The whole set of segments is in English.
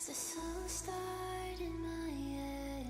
It's a slow start in my head.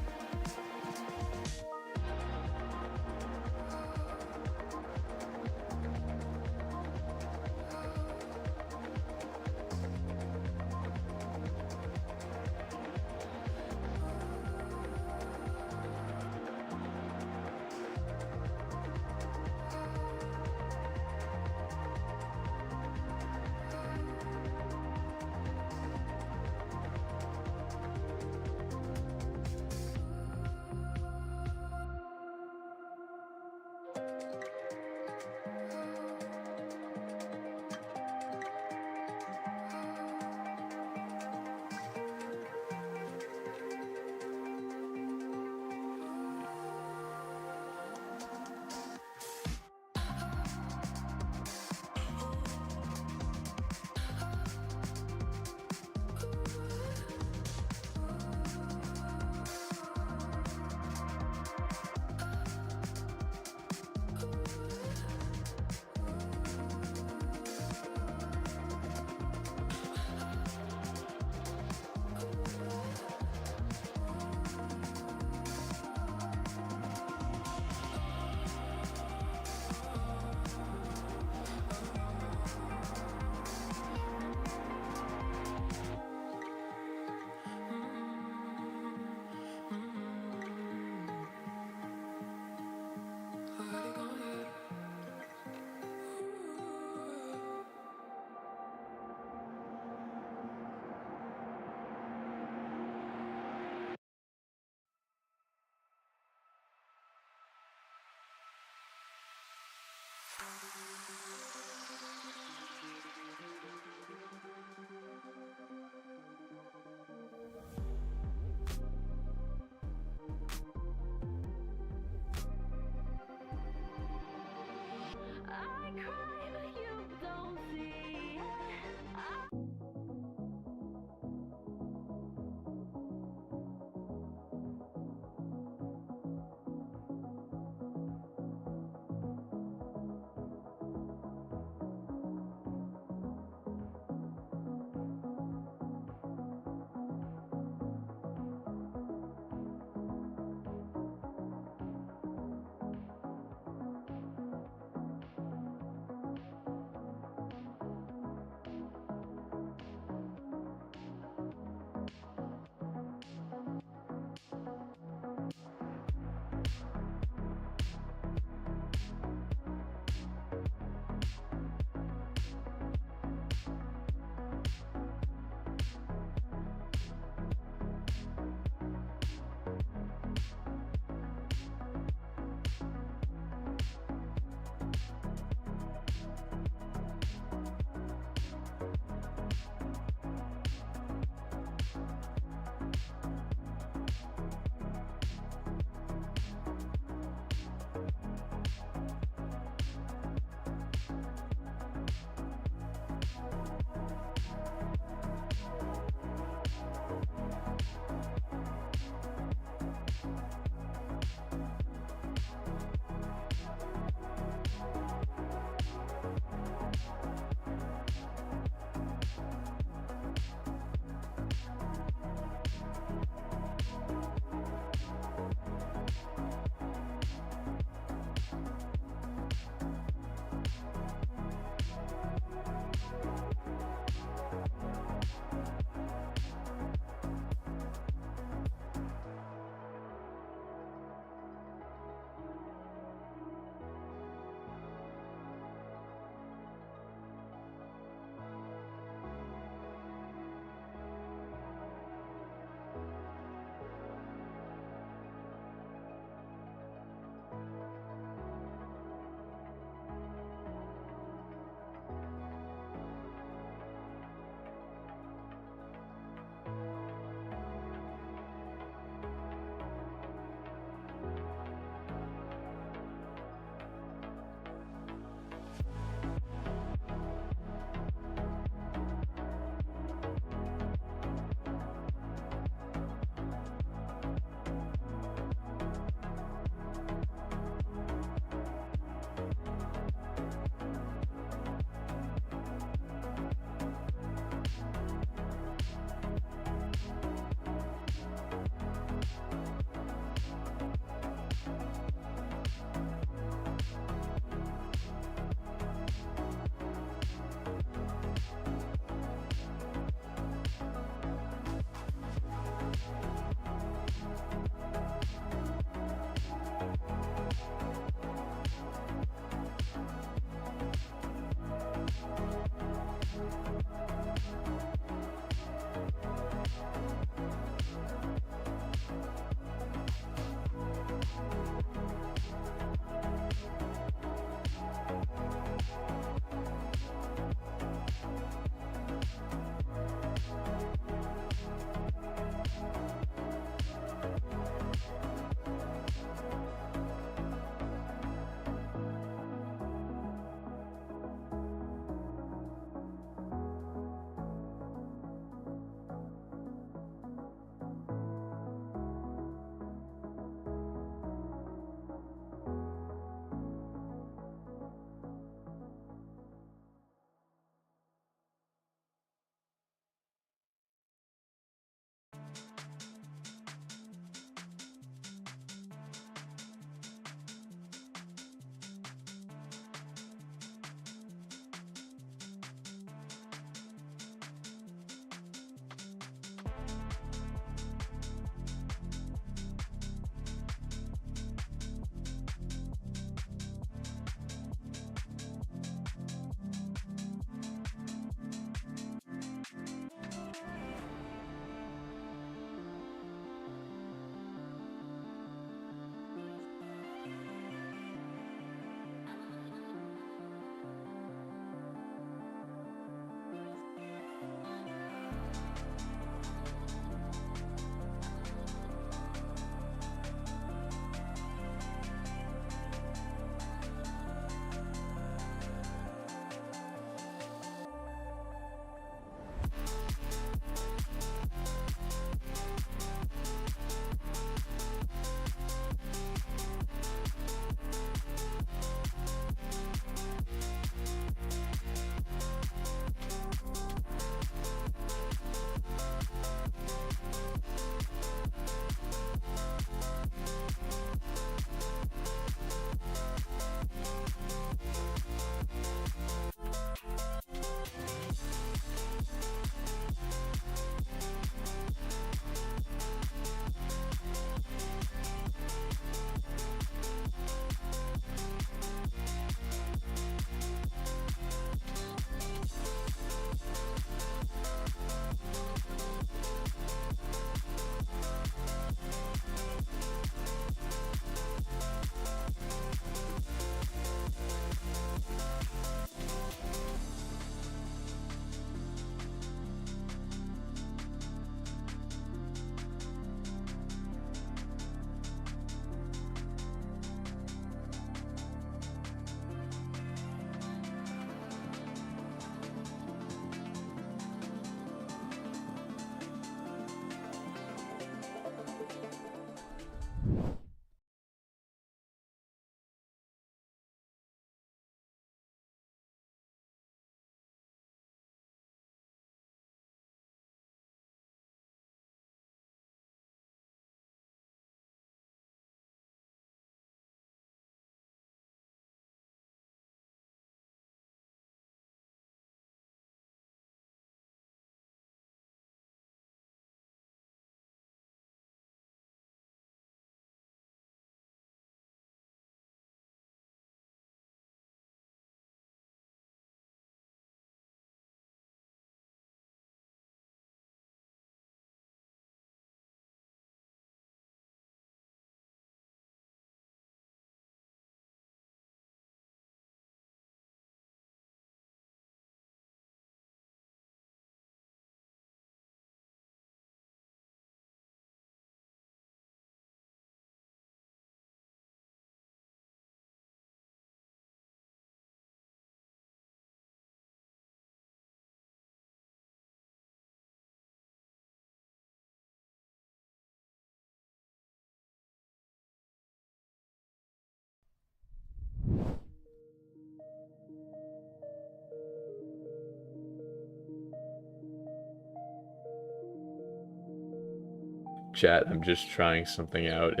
Chat, I'm just trying something out.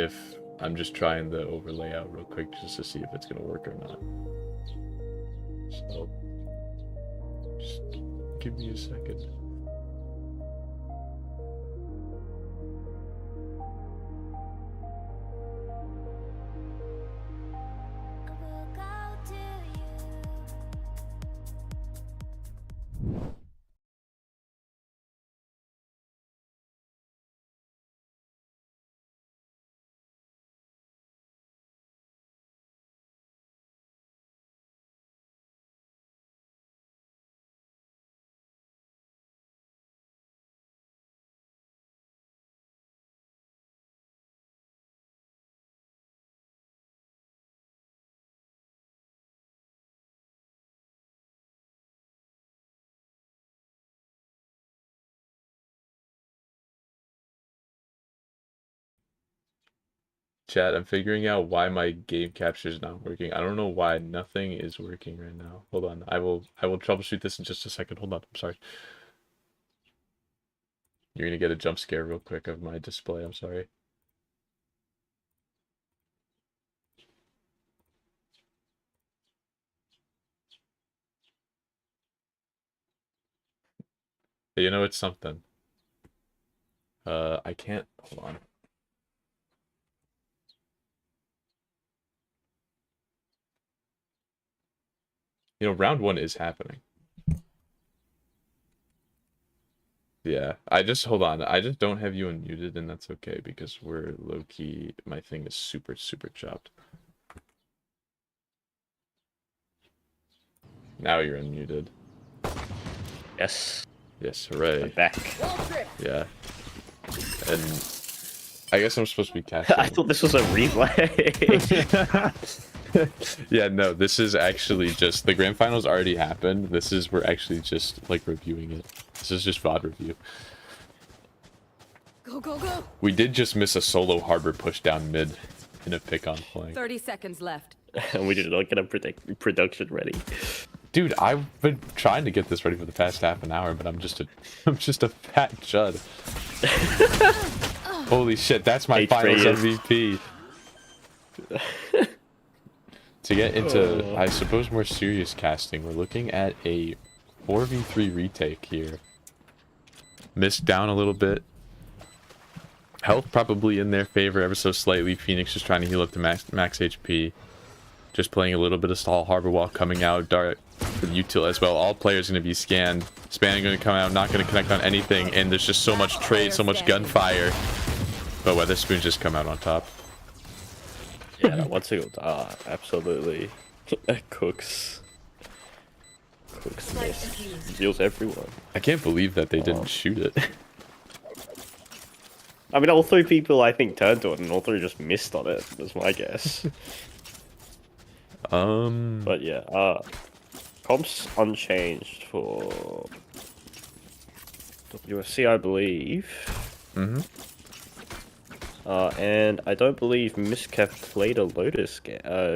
I'm just trying the overlay out real quick just to see if it's gonna work or not. So, just give me a second. Chat, I'm figuring out why my game capture is not working. I don't know why nothing is working right now. Hold on. I will troubleshoot this in just a second. Hold on. I'm sorry. You're gonna get a jump scare real quick of my display. I'm sorry. But you know, it's something. I can't. Hold on. You know, round 1 is happening. Yeah, hold on. I just don't have you unmuted, and that's okay because we're low key. My thing is super chopped. Now you're unmuted. Yes. Yes, hooray. I'm back. Yeah. And I guess I'm supposed to be casting. I thought this was a replay. Yeah, no, this is actually just the grand finals already happened. We're actually just like reviewing it. This is just VOD review. Go. We did just miss a solo harbor push down mid in a pick on flank. 30 seconds left. And we did not get a production ready. Dude, I've been trying to get this ready for the past half an hour, but I'm just a fat chud. Holy shit, that's my finals MVP. To get into, I suppose, more serious casting, we're looking at a 4v3 retake here. Missed down a little bit. Health probably in their favor ever so slightly. Phoenix just trying to heal up to max HP. Just playing a little bit of stall harbor while coming out. Dart for the util as well. All players going to be scanned. Spanning going to come out, not going to connect on anything. And there's just so much trade, so much gunfire. But Wetherspoons just come out on top. Yeah, that one single dart, absolutely. Cooks miss. Deals everyone. I can't believe that they didn't shoot it. I mean, all 3 people I think turned to it, and all 3 just missed on it. That's my guess. But yeah, comps unchanged for UFC, I believe. And I don't believe Mischifs played a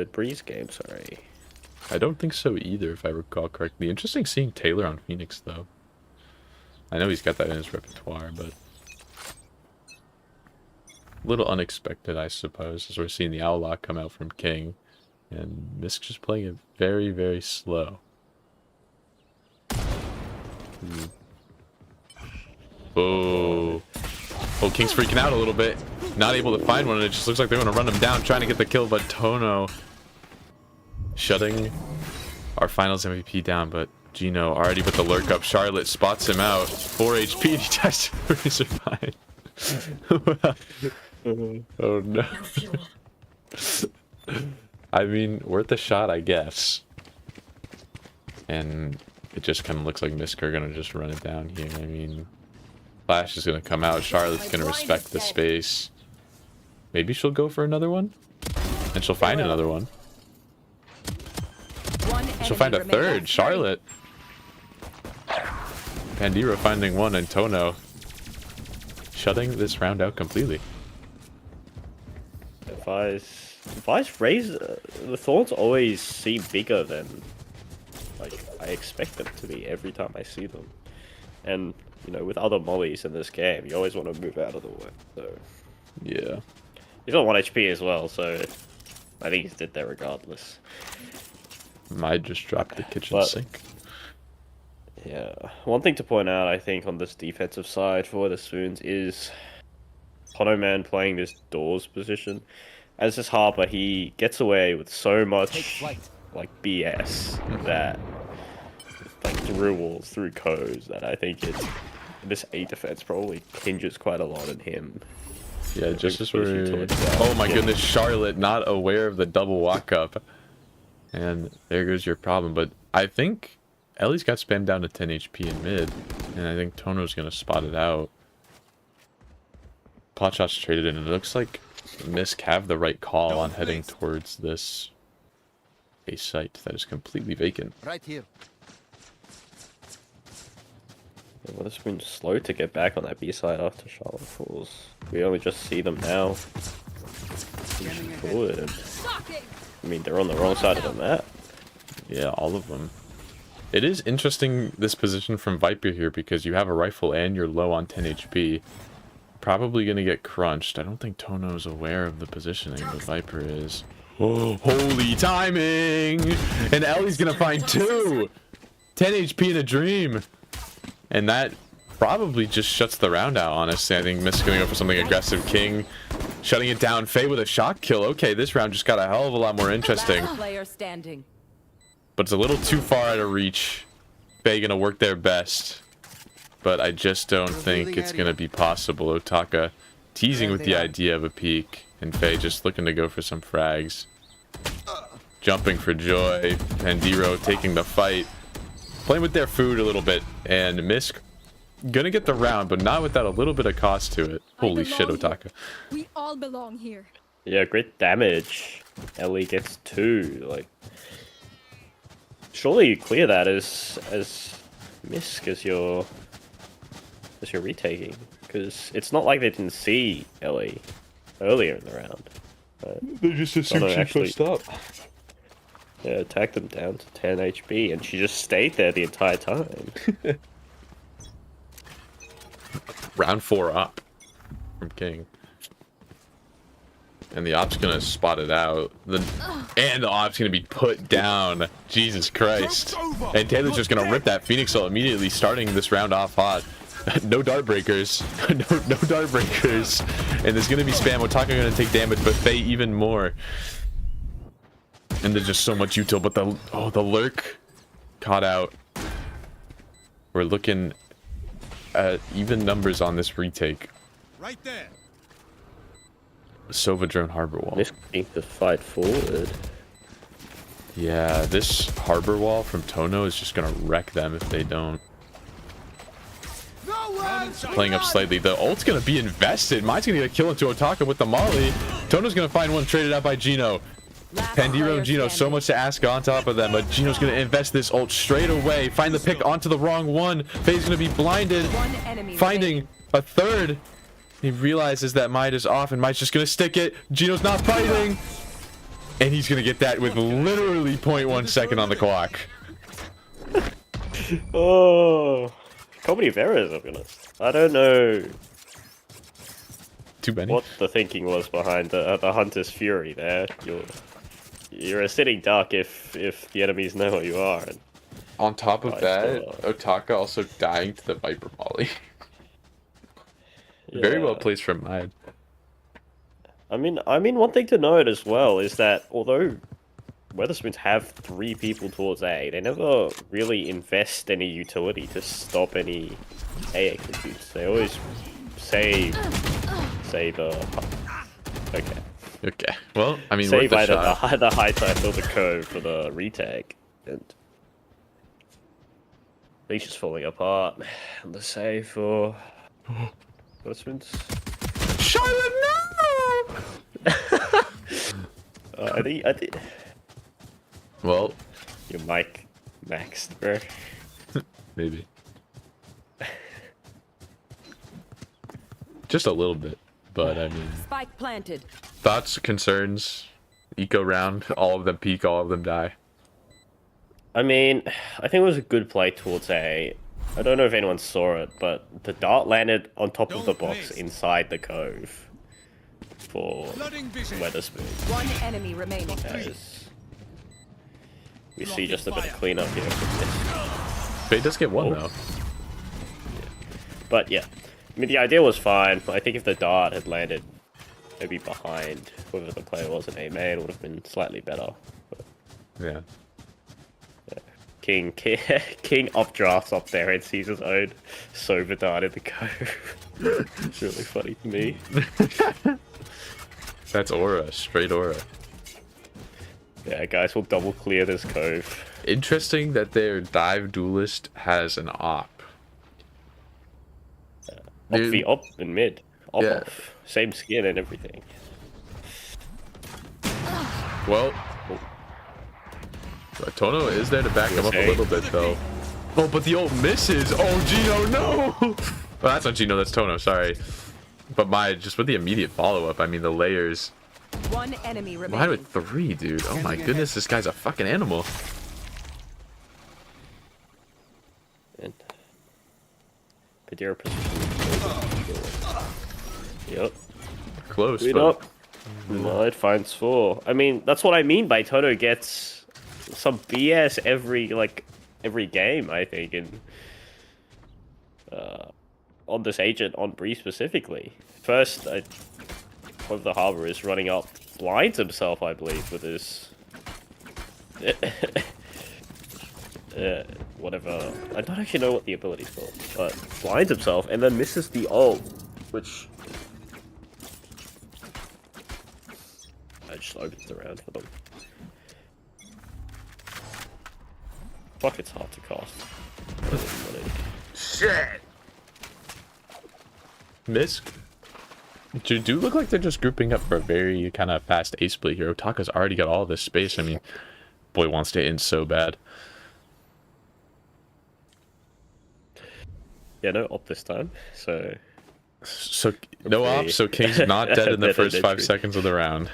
Breeze game, sorry. I don't think so either, if I recall correctly. Interesting seeing Taylor on Phoenix, though. I know he's got that in his repertoire, but a little unexpected, I suppose, as we're seeing the Owlock come out from King. And Misk just playing it very, very slow. Oh. Oh, King's freaking out a little bit. Not able to find one, and it just looks like they're going to run him down, trying to get the kill, but Tono shutting our finals MVP down, but Gino already with the lurk up. Charlotte spots him out. 4 HP, and he tries to survive. Oh no. I mean, worth a shot, I guess. And it just kind of looks like Misk are going to just run it down here. I mean, Flash is going to come out. Charlotte's going to respect the space. Maybe she'll go for another one? And she'll find another one. She'll find a third. Charlotte. Pandira finding one, and Tono shutting this round out completely. Vice raise the thorns always seem bigger than like I expect them to be every time I see them, and you know, with other mollies in this game, you always want to move out of the way. So Yeah. he's on 1 HP as well, so I think he's dead there regardless. Might just drop the kitchen But- sink. Yeah. One thing to point out, I think, on this defensive side for Wetherspoons is Man playing this doors position. As this Harper, he gets away with so much like BS that like through walls, through codes, that I think this A defense probably hinges quite a lot on him. Yeah, just as Push we're... utility down. Oh my goodness, Charlotte not aware of the double walk up. And there goes your problem. But I think Ellie's got spammed down to 10 HP in mid. And I think Tono's going to spot it out. Potshot's traded in, and it looks like Misk have the right call on heading towards this A site that is completely vacant. Right here. Wetherspoons slow to get back on that B side after Charlotte falls. We only just see them now. Pushing forward, and I mean, they're on the wrong side of the map. Yeah, all of them. It is interesting, this position from Viper here, because you have a rifle and you're low on 10 HP. Probably going to get crunched. I don't think Tono's aware of the positioning, but Viper is. Oh, holy timing! And Ellie's going to find 2! 10 HP in a dream! And that probably just shuts the round out, honestly. I think Misk going to go for something aggressive. King shutting it down. Faye with a shot kill. Okay, this round just got a hell of a lot more interesting. Player standing. But it's a little too far out of reach. Faye going to work their best. But I just don't think it's going to be possible. Otaka teasing with the idea of a peek. And Faye just looking to go for some frags. Jumping for joy. Pandiro taking the fight. Playing with their food a little bit. And Misk gonna get the round, but not without a little bit of cost to it. Holy shit, Otaka. We all belong here. Yeah, great damage. Ellie gets 2. Like, surely you clear that as Misk as your retaking, because it's not like they didn't see Ellie earlier in the round. Right? They just assumed she pushed up. Yeah, attacked them down to 10 HP, and she just stayed there the entire time. Round 4 up from King. And the op's gonna spot it out. And the op's gonna be put down. Jesus Christ. And Taylor's just gonna rip that Phoenix ult immediately, starting this round off hot. No dart breakers. no dart breakers. And there's gonna be spam. Otaka gonna take damage, but Faye even more. And there's just so much util, but the lurk caught out. We're looking at even numbers on this retake. Right there. Sova drone harbor wall. Misk needs to fight forward. Yeah, this harbor wall from Tono is just gonna wreck them if they don't. Playing up slightly. The ult's gonna be invested. Mine's gonna get a kill into Otaka with the molly. Tono's gonna find one traded out by Gino. Pandiro and Gino, so much to ask on top of them, but Gino's gonna invest this ult straight away. Find the pick onto the wrong one. Faye's gonna be blinded. Finding a third. He realizes that Might is off, and Might's just gonna stick it. Gino's not fighting. And he's gonna get that with literally 0.1 second on the clock. Oh, comedy of errors, I'm gonna. I don't know Too many. what the thinking was behind the Hunter's Fury there. You're a sitting duck if the enemies know who you are. And On top of I that, still- Otaka also dying to the Viper molly. Very well placed from Might. I mean, one thing to note as well is that although Wetherspoons have 3 people towards A, they never really invest any utility to stop any A executes. They always save the. Okay. Okay. Well, I mean, Save worth a either shot. the high side or the cove for the retake. And Leash is falling apart. And the save for Wetherspoons. Charlotte, no! I think Well, your mic maxed, bro. maybe. Just a little bit, but I mean, Spike planted. thoughts, concerns, eco round, all of them peak, all of them die. I mean, I think it was a good play towards A. I don't know if anyone saw it, but the dart landed on top of the box inside the cove for Wetherspoons. One enemy remaining. As we see just a bit of cleanup here from this. Faye does get one though. But yeah, I mean the idea was fine. I think if the dart had landed maybe behind whoever the player was in A main, it would have been slightly better. But, Yeah. King updrafts up there and sees his own sober dart in the cove. It's really funny to me. That's aura, straight aura. Yeah, guys, we'll double clear this cove. Interesting that their dive duelist has an op. Op v op and mid. Op Yeah. off. Same skin and everything. Well, Tono is there to back him up a little bit though. Oh, but the ult misses. Oh, Gino, no! Well, that's not Gino, that's Tono, sorry. But just with the immediate follow-up, I mean, the layers. One enemy Why remaining. with 3, dude? Oh my goodness, this guy's a fucking animal. And Padira position. Yep. Close, Speed but up. It finds 4. I mean, that's what I mean by Toto gets some BS every game, I think, and on this agent on Bree specifically. First, one of the Harbor is running up, blinds himself, I believe, with his whatever. I don't actually know what the ability's called, but blinds himself and then misses the ult, which just opens around for them. Fuck, it's hard to cast. shit. Miss. Do look like they're just grouping up for a very kind of fast ace split here. Otaka's already got all this space. I mean, boy wants to in so bad. Yeah, no op this time, so No op, so King's not dead in the first 5 seconds of the round.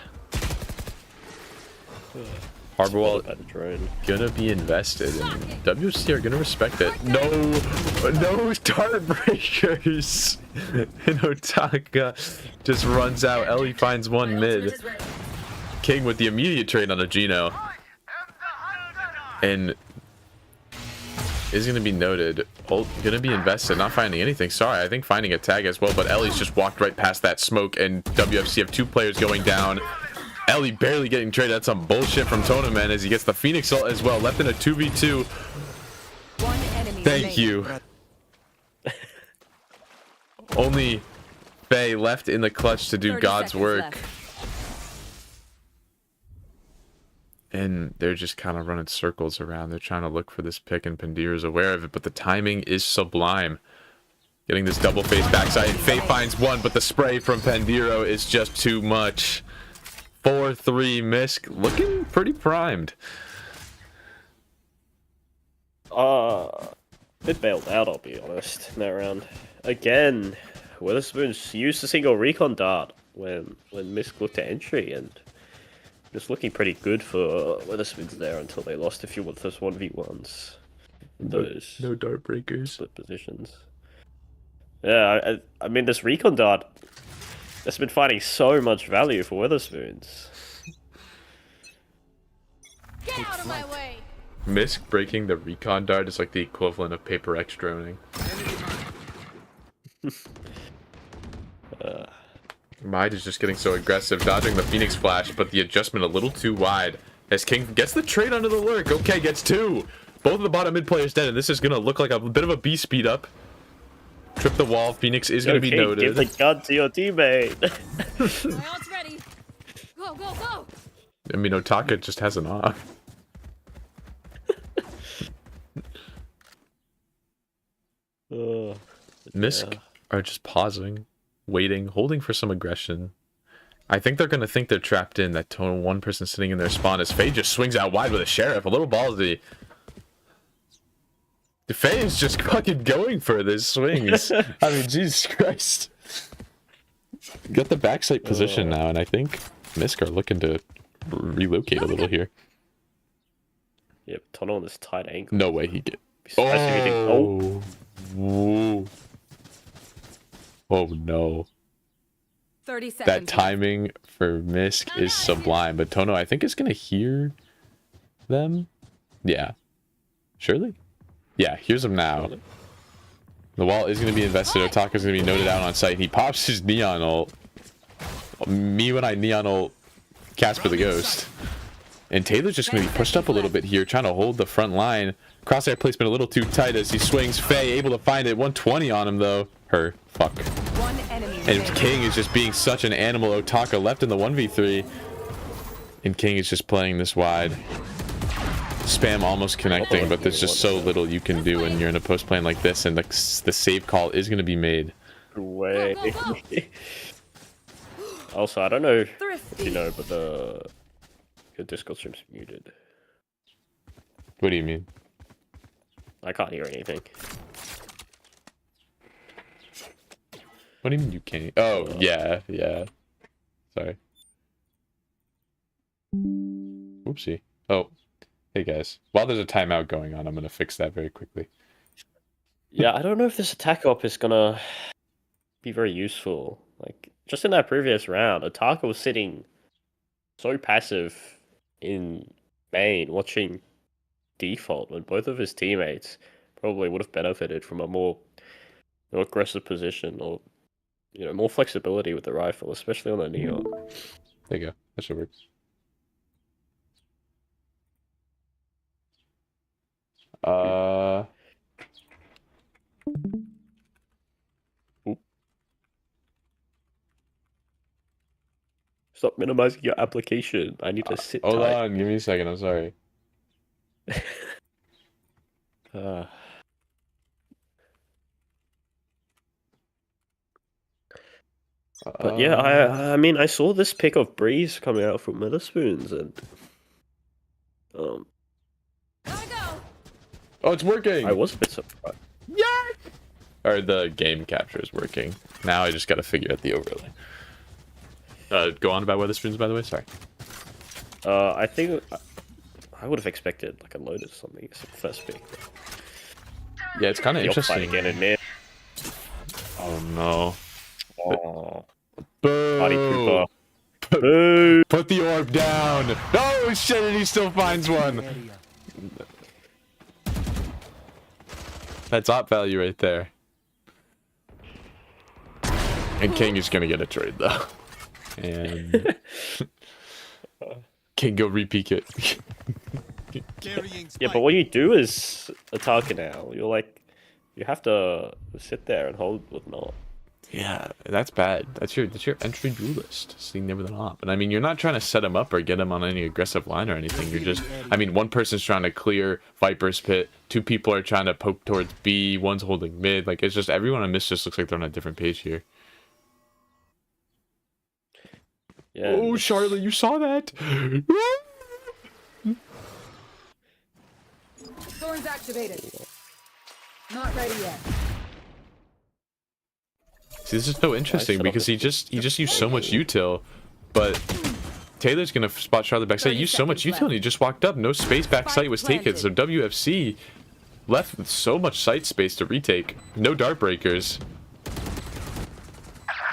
Harbor Wall gonna be invested, and WC are gonna respect it. No dart breakers. And Otaka just runs out. Ellie finds one mid. King with the immediate trade on a Gino, and is gonna be noted. Ult gonna be invested, not finding anything. Sorry, I think finding a tag as well, but Ellie's just walked right past that smoke, and WFC have 2 players going down. Ellie barely getting traded. That's some bullshit from Tonaman as he gets the Phoenix ult as well. Left in a 2v2. One enemy Thank you. Only Faye left in the clutch to do 30 God's seconds work. left. And they're just kind of running circles around. They're trying to look for this pick, and Pandir is aware of it, but the timing is sublime. Getting this double face backside, and Faye finds one, but the spray from Pandiro is just too much. 4-3 Misk, looking pretty primed. Bit bailed out, I'll be honest, in that round. Again, Wetherspoons used a single recon dart when Misk looked at entry, and just looking pretty good for Wetherspoons there until they lost a few of those 1v1s. Those No dart breakers. split positions. Yeah, I mean, this recon dart has been finding so much value for Wetherspoons. Get out of my way! Misk breaking the recon dart is like the equivalent of Paper X droning. Mide is just getting so aggressive, dodging the Phoenix flash, but the adjustment a little too wide. As King gets the trade under the lurk. Okay, gets 2. Both of the bottom mid players dead, and this is going to look like a bit of a B speed up. Trip the wall. Phoenix is going to be noted. Give the gun to your teammate. My ult's ready. Go, go, go! I mean, Otaka just has an off. Misk are just pausing, waiting, holding for some aggression. I think they're going to think they're trapped in. That one person sitting in their spawn as Faye just swings out wide with a Sheriff. A little ballsy. Faye is just fucking going for this swings. I mean, Jesus Christ. Got the backside position now, and I think Misk are looking to relocate a little here. Yep, Tono on this tight angle. No way he get. Especially if you think, Oh, Whoa. Oh no. 30 seconds. That timing for Misk is sublime. But Tono, I think, is going to hear them. Yeah. Surely? Yeah, hears them now. The wall is going to be invested. Otaka's going to be noted out on site. He pops his neon ult. Me when I neon ult Casper the Ghost. And Taylor's just going to be pushed up a little bit here, trying to hold the front line. Crosshair placement a little too tight as he swings. Faye able to find it. 120 on him, though. Her. Fuck. One enemy And remaining. King is just being such an animal. Otaka left in the 1v3. And King is just playing this wide. Spam almost connecting, but there's just so little you can do when you're in a post plane like this. And the save call is going to be made. Way. Go, go, Also, I don't know if Thrifty. you know, but your Discord stream's muted. What do you mean? I can't hear anything. What do you mean you can't? Oh, yeah, yeah. Sorry. Oopsie. Oh, hey guys. While there's a timeout going on, I'm going to fix that very quickly. Yeah, I don't know if this attack op is gonna be very useful. Like, just in that previous round, Otaka was sitting so passive in main, watching default, when both of his teammates probably would have benefited from a more aggressive position, or more flexibility with the rifle, especially on the neon. There you go. That should work. Stop minimizing your application. I need to sit Hold tight. on. Give me a second. I'm sorry. But yeah, I mean, I saw this pick of Breeze coming out from Wetherspoons, and Gotta go. Oh, it's working. I was a bit surprised. Or the game capture is working. Now I just got to figure out the overlay. Go on about Wetherspoons, by the way. Sorry. I think I would have expected like a Lotus or something as the first pick. Yeah, it's kind of You'll fight interesting. again in there. Oh no. Oh, Boo. Party Pooper. Boo! Put the orb down. Oh shit! And he still finds one. That's op value right there. And King is gonna get a trade though. And King go re-peek it. Yeah, but what you do is Otaka now. You have to sit there and hold whatnot. Yeah, that's bad. That's your entry duelist, sitting there with an op. And I mean, you're not trying to set him up or get him on any aggressive line or anything. You're just, I mean, one person's trying to clear Viper's pit, two people are trying to poke towards B, one's holding mid. Like, it's just everyone on Miss just looks like they're on a different page here. Yeah. Oh, Charlotte, you saw that? Thorns activated. Not ready yet. See, this is so interesting because he just used so much util, but Taylor's gonna spot Charlotte backside. He used so much util and he just walked up. No space backside was taken, so WFC left with so much site space to retake. No dart breakers.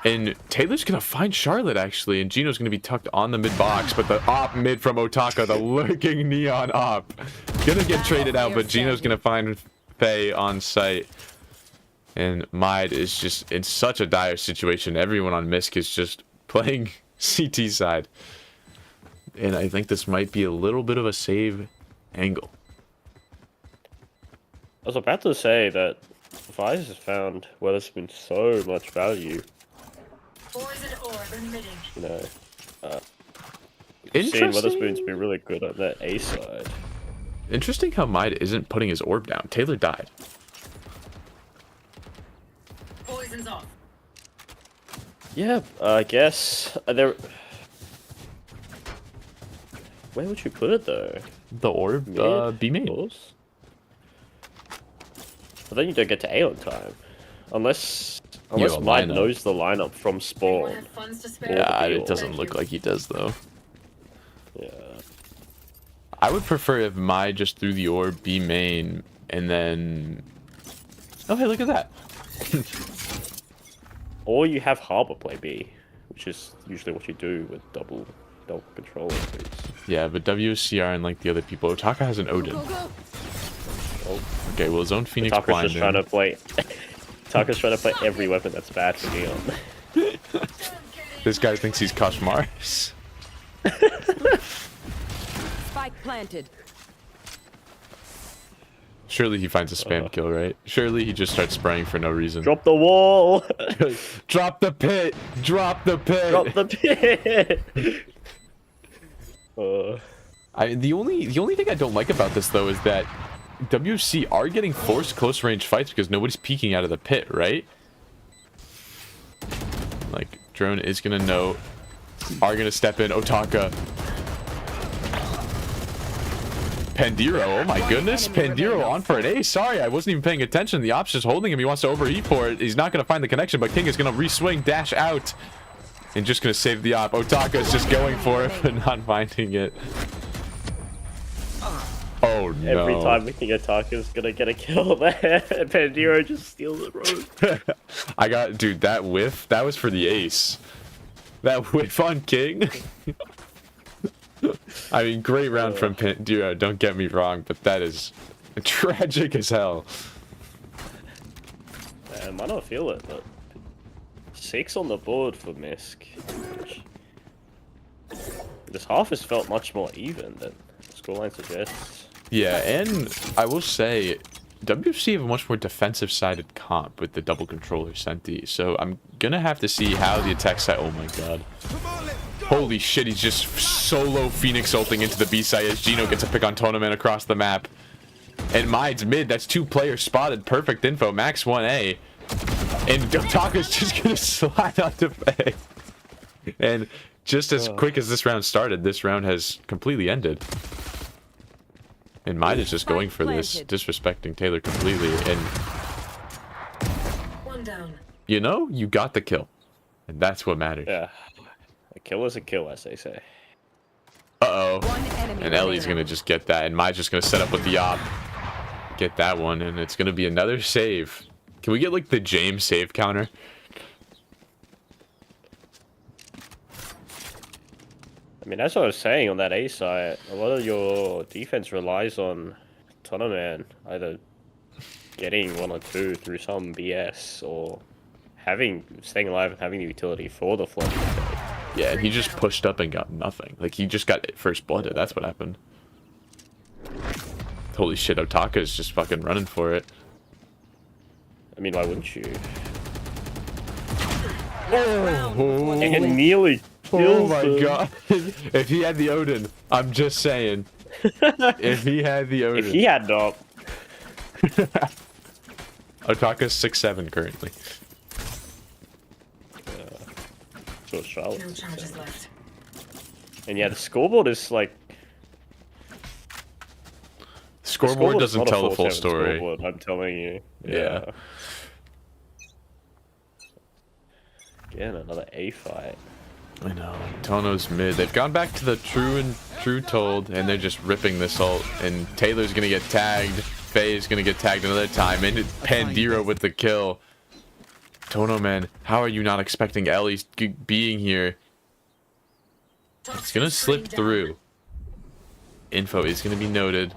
And Taylor's gonna find Charlotte actually, and Gino's gonna be tucked on the mid box, but the op mid from Otaka, the lurking neon op, gonna get traded out, but Gino's gonna find Faye on site. And Mide is just in such a dire situation. Everyone on Misk is just playing CT side. And I think this might be a little bit of a save angle. I was about to say that Vice has found Wetherspoon so much value. You know, seeing Wetherspoon's been really good on that A side. Interesting how Mide isn't putting his orb down. Taylor died. Poison's off. Yeah, I guess there. Where would you put it though? The orb, B main. Course. But then you don't get to A on time, unless have a Mike lineup. knows the lineup from spawn. Have funds to spare. Yeah, B it or- doesn't look like he does though. Yeah. I would prefer if Mai just threw the orb B main and then Oh, hey, look at that. Or you have Harbor play B, which is usually what you do with double controller. Yeah, but WCR and like the other people, Otaka has an Odin. Go, go. Okay, well, his own Phoenix Taka's blind. just trying to play. Taka's trying to play every weapon that's bad for Neon. This guy thinks he's Koshmars. Spike planted. Surely he finds a spam kill, right? Surely he just starts spraying for no reason. Drop the wall. Drop the pit! Drop the pit! Drop the pit. The only thing I don't like about this though is that WC are getting forced close range fights because nobody's peeking out of the pit, right? Like drone is gonna know, are gonna step in. Otaka, Pandiro, oh my goodness, Pandiro on for an ace. Sorry, I wasn't even paying attention. The op's just holding him. He wants to overheat for it. He's not gonna find the connection, but King is gonna re-swing, dash out, and just gonna save the op. Otaka is just going for it, but not finding it. Oh no. Every time we think Otaka's gonna get a kill there, Pandiro just steals the road. I got, dude, that whiff, that was for the ace. That whiff on King. I mean, great round from Pandiro, don't get me wrong, but that is tragic as hell. I might not feel it, but 6 on the board for Misk. This half has felt much more even than the scoreline suggests. Yeah, and I will say, WC have a much more defensive-sided comp with the double controller Senti, so I'm gonna have to see how the attack side. Oh my god. Holy shit, he's just solo Phoenix ulting into the B side as Gino gets a pick on Tonaman across the map. And Mide's mid, that's 2 players spotted, perfect info, max 1A. And Otaka's just gonna slide onto Faye. And just as quick as this round started, this round has completely ended. And Mide is just going for this, disrespecting Taylor completely, and One down. you know, you got the kill. And that's what matters. Yeah. A kill is a kill, as they say. Uh-oh. And Ellie's gonna just get that, and Mide's just gonna set up with the op. Get that one, and it's gonna be another save. Can we get, like, the James save counter? I mean, that's what I was saying on that A side. A lot of your defense relies on Tonaman either getting 1 or 2 through some BS or staying alive and having the utility for the flood. Yeah, and he just pushed up and got nothing. Like, he just got first blooded. That's what happened. Holy shit, Otaka is just fucking running for it. I mean, why wouldn't you? Oh, And nearly oh kills my him. god. If he had the Odin, I'm just saying. If he had the Odin. If he had not. Otaka's 6'7" currently. So Charlotte. No charges left. And yeah, the scoreboard is like. Scoreboard is doesn't not a tell the full 4-7 story. scoreboard, I'm telling you. Yeah. Again, another A fight. I know. Tono's mid. They've gone back to the true told, and they're just ripping this ult. And Taylor's gonna get tagged. Faye's gonna get tagged another time. And Pandiro with the kill. Tono, man, how are you not expecting Ellie being here? It's gonna slip through. Info is gonna be noted.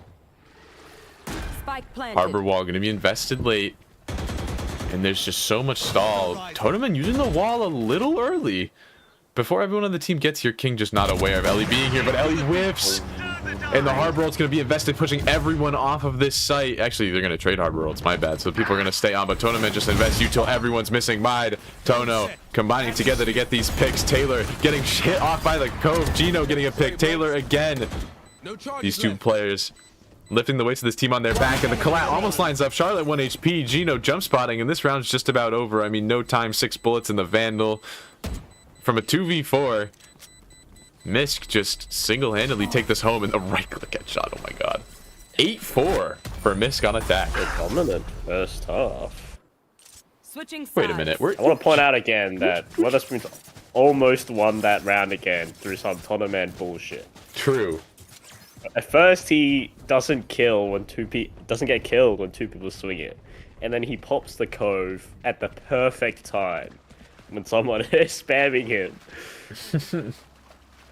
Spike planted. Harbor wall gonna be invested late. And there's just so much stall. Tonaman using the wall a little early. Before everyone on the team gets here, King just not aware of Ellie being here, but Ellie whiffs. And the Harbor ult's going to be invested, pushing everyone off of this site. Actually, they're going to trade Harbor ults, my bad. So people are going to stay on, but Tonaman just invests you till everyone's missing. Mide, Tono, combining together to get these picks. Taylor getting hit off by the Cove. Gino getting a pick. Taylor again. These 2 players lifting the weights of this team on their back, and the Collat almost lines up. Charlotte 1 HP, Gino jump spotting, and this round's just about over. I mean, no time, 6 bullets in the Vandal. From a 2v4, Misk just single-handedly take this home, and the right-click headshot, oh my god. 8-4 for Misk on attack. Dominant first half. Switching sides. Wait a minute, I want to point out again that Wetherspoons almost won that round again through some Tonaman bullshit. True. At first, he doesn't kill when doesn't get killed when two people swing it, and then he pops the cove at the perfect time when someone is spamming him.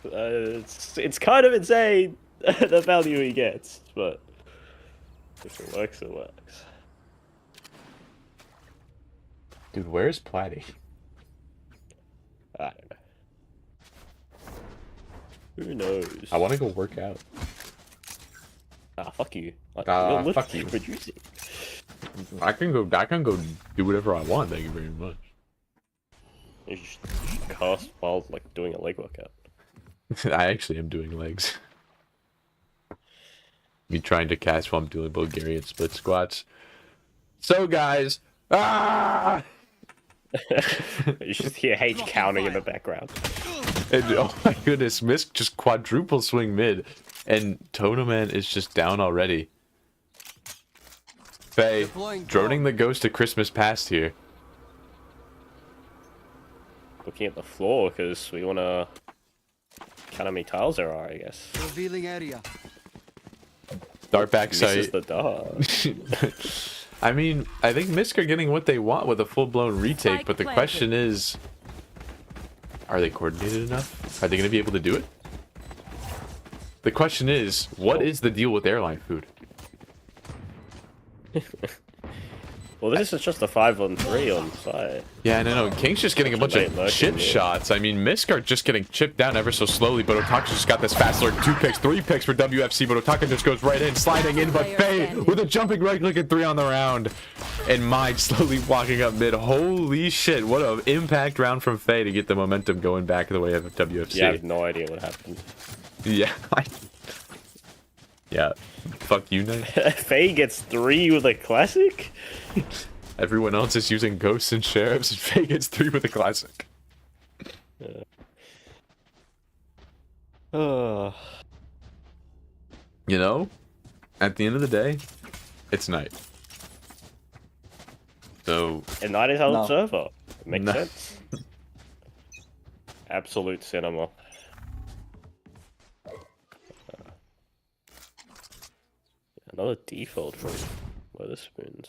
It's kind of insane the value he gets, but if it works, it works. Dude, where's Platty? I don't know. Who knows? I want to go work out. Ah, fuck you. Fuck you. Producing. I can go do whatever I want, thank you very much. You should cast while like doing a leg workout. I actually am doing legs. Me trying to cast while I'm doing Bulgarian split squats. So guys, You should hear H counting in the background. And, oh my goodness, Misk just quadruple swing mid, and Tonoman is just down already. Faye, droning the ghost of Christmas past here. Looking at the floor because we want to count how many tiles there are, I guess. Revealing area. Dart back This is sight. the dart. I mean, I think Misk are getting what they want with a full-blown retake, but the question is, are they coordinated enough? Are they going to be able to do it? The question is, what is the deal with airline food? Well, this is just a 5-on-3 on site. Yeah, no. King's just getting a bunch of chip shots. I mean, Misk are just getting chipped down ever so slowly, but Otaka just got this fast alert. 2 picks, 3 picks for WFC, but Otaka just goes right in, sliding in, but Faye with a jumping right click and 3 on the round. And Mike slowly walking up mid. Holy shit, what an impact round from Faye to get the momentum going back the way of WFC. Yeah, I have no idea what happened. Yeah. Yeah. Fuck you, Knight. Faye gets 3 with a classic? Everyone else is using ghosts and sheriffs, and Faye gets 3 with a classic. Oh. You know, at the end of the day, it's night. So... And night is on No. server. It makes No. sense. Absolute cinema. Another default from Wetherspoons.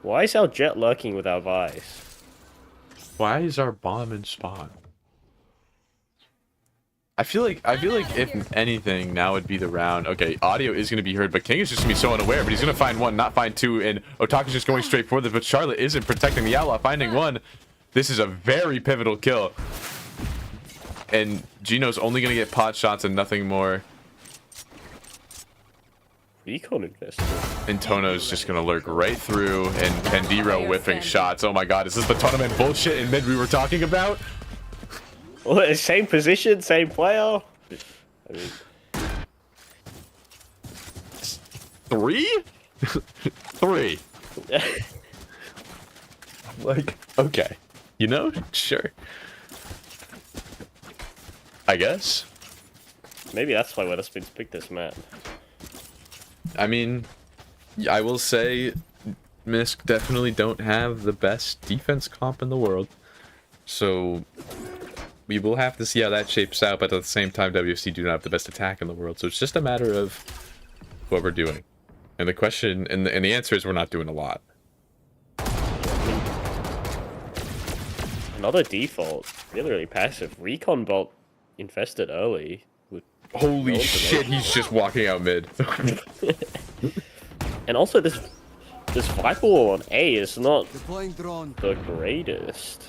Why is our jet lurking with our vice? Why is our bomb in spawn? I feel like if anything, now would be the round. Okay, audio is going to be heard, but King is just going to be so unaware, but he's going to find one, not find 2, and Otaka's just going straight for this, but Charlotte isn't protecting the outlaw, finding 1. This is a very pivotal kill. And Gino's only going to get pot shots and nothing more. Recon invested. And Tono's just going to lurk right through, and Pendiro whiffing shots. Oh my god, is this the tournament bullshit in mid we were talking about? Well, same position, same player. I mean, 3? 3. Like, okay. You know? Sure. I guess. maybe that's why Wetherspoons picked this map. I mean, I will say Misk definitely don't have the best defense comp in the world. So we will have to see how that shapes out, but at the same time, WFC do not have the best attack in the world. So it's just a matter of what we're doing. And the question, and the answer is we're not doing a lot. Another default, really passive. Recon bolt infested early. With Holy no shit, he's just walking out mid. And also this Viper wall on A is not Deploying drone. the greatest.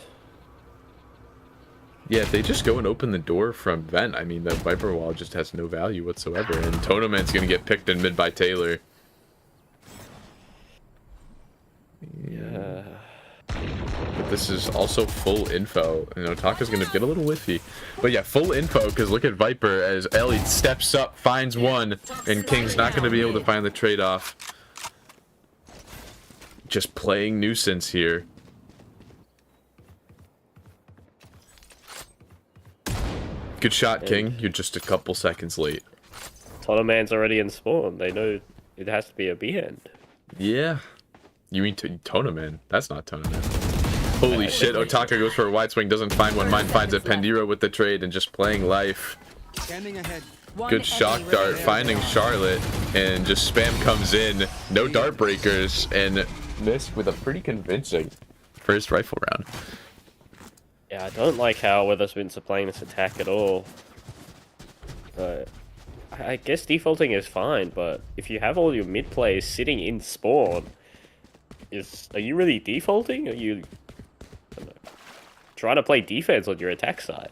Yeah, if they just go and open the door from vent, I mean, that Viper wall just has no value whatsoever. And Tonoman's gonna get picked in mid by Taylor. Yeah. But this is also full info. You know, Taka's gonna get a little whiffy. But yeah, full info, because look at Viper as Ellie steps up, finds one, and King's not gonna be able to find the trade-off. Just playing nuisance here. Good shot, King. You're just a couple seconds late. Tonoman's already in spawn. They know it has to be a B-end. Yeah. You mean Tonoman? That's not Tonoman. Holy shit, Otaka goes for a wide swing, doesn't find one. Mine finds a Pendiro with the trade and just playing life. Scanning ahead. Good shock dart finding Charlotte, and just spam comes in. No dart breakers, and Mischifs with a pretty convincing first rifle round. Yeah, I don't like how Wetherspoons are playing this attack at all. But I guess defaulting is fine, but if you have all your mid players sitting in spawn, are you really defaulting? Are you trying to play defense on your attack side?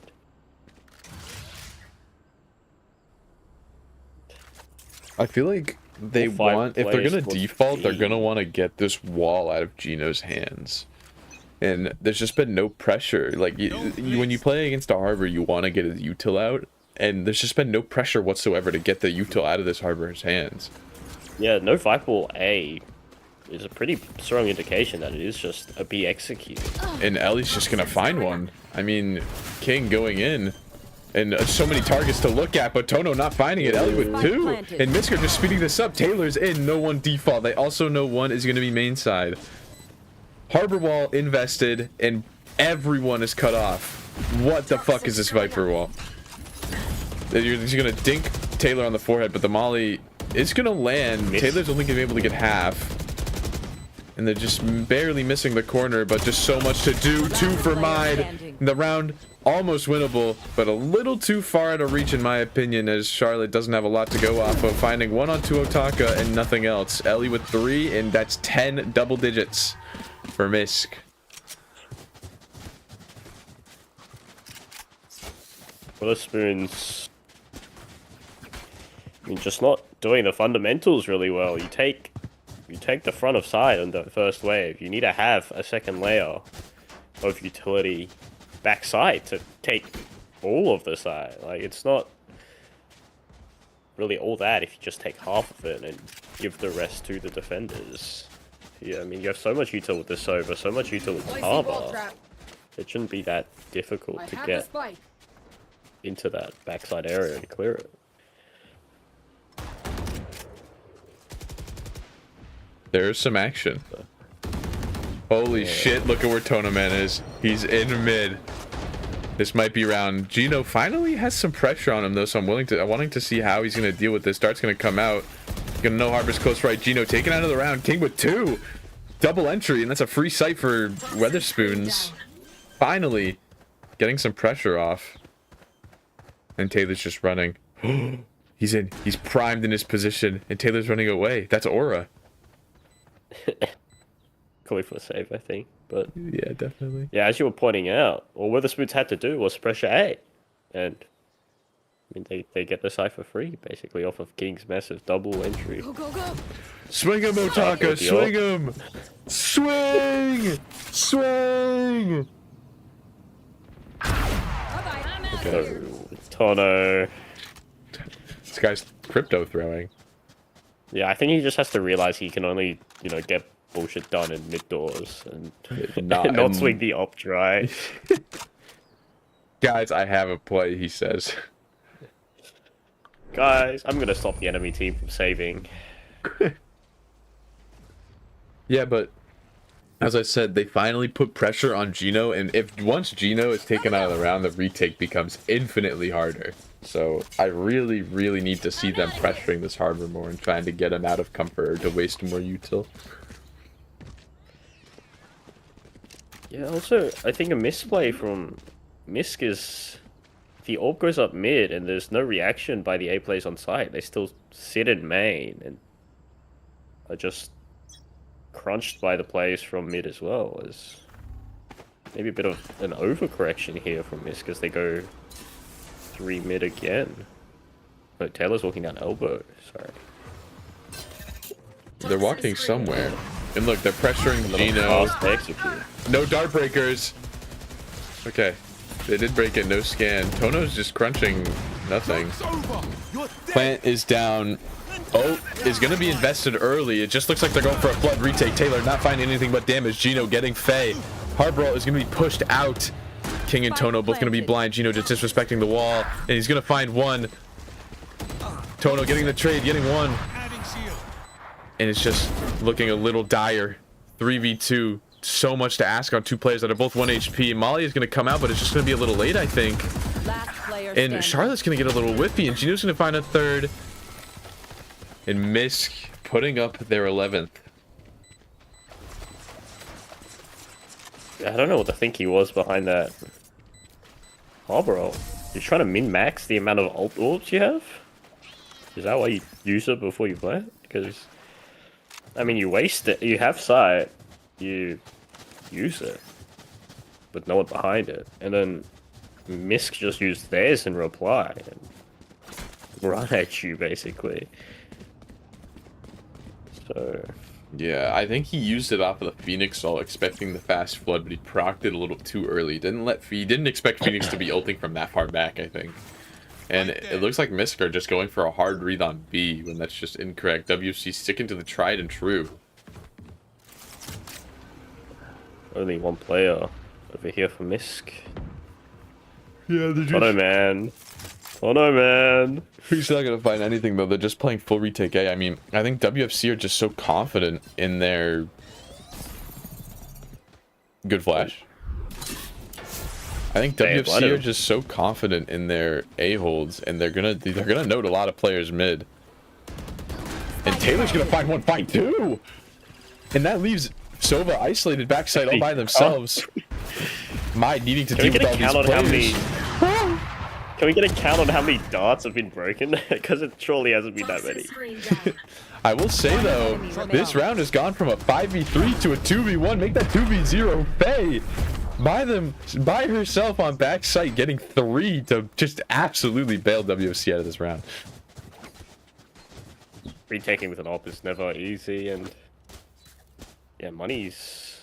I feel like they want, if they're gonna default, they're gonna want to get this wall out of Gino's hands. And there's just been no pressure. Like, when you play against a Harbor, you want to get his util out, and there's just been no pressure whatsoever to get the util out of this Harbor's hands. Yeah, no Vipal A is a pretty strong indication that it is just a B execute. And Ellie's just gonna find one. I mean, King going in, and so many targets to look at, but Tono not finding it. Ellie with 2, and Mischifs just speeding this up. Taylor's in, no one default. They also know one is gonna be main side. Harbor wall invested, and everyone is cut off. What the fuck is this Viper wall? You're just gonna dink Taylor on the forehead, but the molly is gonna land. Taylor's only gonna be able to get half. And they're just barely missing the corner, but just so much to do. 2 for Mide. The round almost winnable, but a little too far out of reach in my opinion, as Charlotte doesn't have a lot to go off of, finding 1 on 2 Otaka and nothing else. Ellie with 3, and that's 10 double digits for Mischifs. Wetherspoons, I mean, just not doing the fundamentals really well. You take the front of side on the first wave. You need to have a second layer of utility backside to take all of the side. Like, it's not really all that if you just take half of it and give the rest to the defenders. Yeah, I mean, you have so much util with the Sova, so much util with the Harbor. It shouldn't be that difficult to get into that backside area and clear it. There's some action. Holy shit, look at where Tonoman is. He's in mid. This might be round. Gino finally has some pressure on him though, so I'm wanting to see how he's gonna deal with this. Dart's gonna come out. Gonna know Harbor's close right. Gino taken out of the round. King with 2. Double entry, and that's a free sight for Wetherspoons. Finally getting some pressure off. And Taylor's just running. He's in. He's primed in his position, and Taylor's running away. That's Aura. Calling for a save, I think. But yeah, definitely. Yeah, as you were pointing out, all Wetherspoons had to do was pressure A. And I mean, they get the side for free, basically, off of King's massive double entry. Go, go, go. Swing him, Otaka! Swing him! Swing! Swing! Bye-bye, I'm out of here. Tono. This guy's crypto throwing. Yeah, I think he just has to realize he can only, get bullshit done in mid doors and not swing the op dry. Guys, I have a play, he says. Guys, I'm gonna stop the enemy team from saving. Yeah, but as I said, they finally put pressure on Gino, and once Gino is taken out of the round, the retake becomes infinitely harder. So I really, really need to see them pressuring this Harbor more and trying to get him out of comfort or to waste more util. Yeah, also, I think a misplay from Mischifs is the orb goes up mid and there's no reaction by the A players on site. They still sit in main and are just crunched by the players from mid as well. As maybe a bit of an overcorrection here from Mischifs because they go 3 mid again. No, Taylor's walking down elbow. Sorry. They're walking somewhere. And look, they're pressuring Gino. No dart breakers. Okay. They did break it, no scan. Tono's just crunching nothing. Plant is down. Oh, is going to be invested early. It just looks like they're going for a flood retake. Taylor not finding anything but damage. Gino getting Faye. Harbor is going to be pushed out. King and Tono both going to be blind. Gino just disrespecting the wall. And he's going to find one. Tono getting the trade, getting one. And it's just looking a little dire. 3v2. So much to ask on 2 players that are both 1 HP. Molly is going to come out, but it's just going to be a little late, I think. player And standing. Charlotte's going to get a little whiffy, and Gino's going to find a third. And Misk putting up their 11th. I don't know what the thinking was behind that. Oh, bro. You're trying to min-max the amount of ult orbs you have? Is that why you use it before you play it? Because, I mean, you waste it. You have sight. You use it. With no one behind it. And then Misk just used theirs in reply. And run at you, basically. So... Yeah, I think he used it off of the Phoenix ult, expecting the fast flood, but he procced it a little too early. He didn't expect Phoenix to be ulting from that far back, I think. And it looks like Misk are just going for a hard read on B when that's just incorrect. WC sticking to the tried and true. Only one player over here for Misk. Yeah, they're Oh no, man. Oh no, man. He's not gonna find anything though. They're just playing full retake A. I mean, I think WFC are just so confident in their good flash. I think WFC are just so confident in their A holds, and they're gonna note a lot of players mid. And Taylor's gonna find one fight too, and that leaves Sova isolated backside all by themselves. My needing to deal with all these players. Can we get a count on how many darts have been broken? Because it surely hasn't been that many. I will say though, this round has gone from a 5v3 to a 2v1. Make that 2v0. Faye by herself on backside, getting 3 to just absolutely bail WFC out of this round. Retaking with an op is never easy, and yeah, money's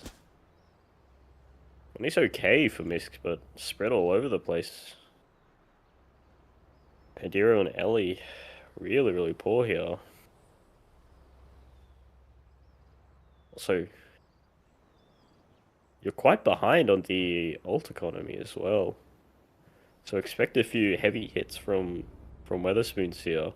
okay for Misk, but spread all over the place. Padiro and Ellie, really poor here. Also, you're quite behind on the ult economy as well. So expect a few heavy hits from Wetherspoons here.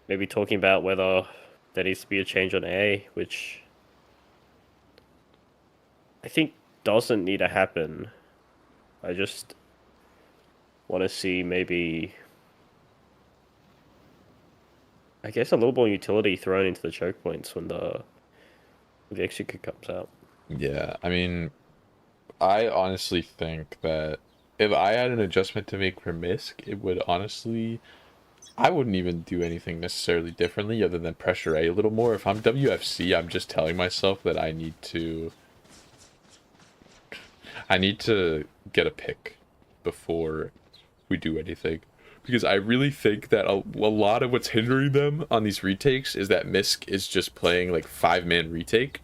Maybe talking about whether there needs to be a change on A, which I think doesn't need to happen. I just want to see maybe, I guess, a little more utility thrown into the choke points when the execute comes out. Yeah, I mean, I honestly think that if I had an adjustment to make for Misk, it would honestly, I wouldn't even do anything necessarily differently other than pressure A little more. If I'm WFC, I'm just telling myself that I need to get a pick before we do anything, because I really think that a lot of what's hindering them on these retakes is that Misk is just playing like 5-man retake,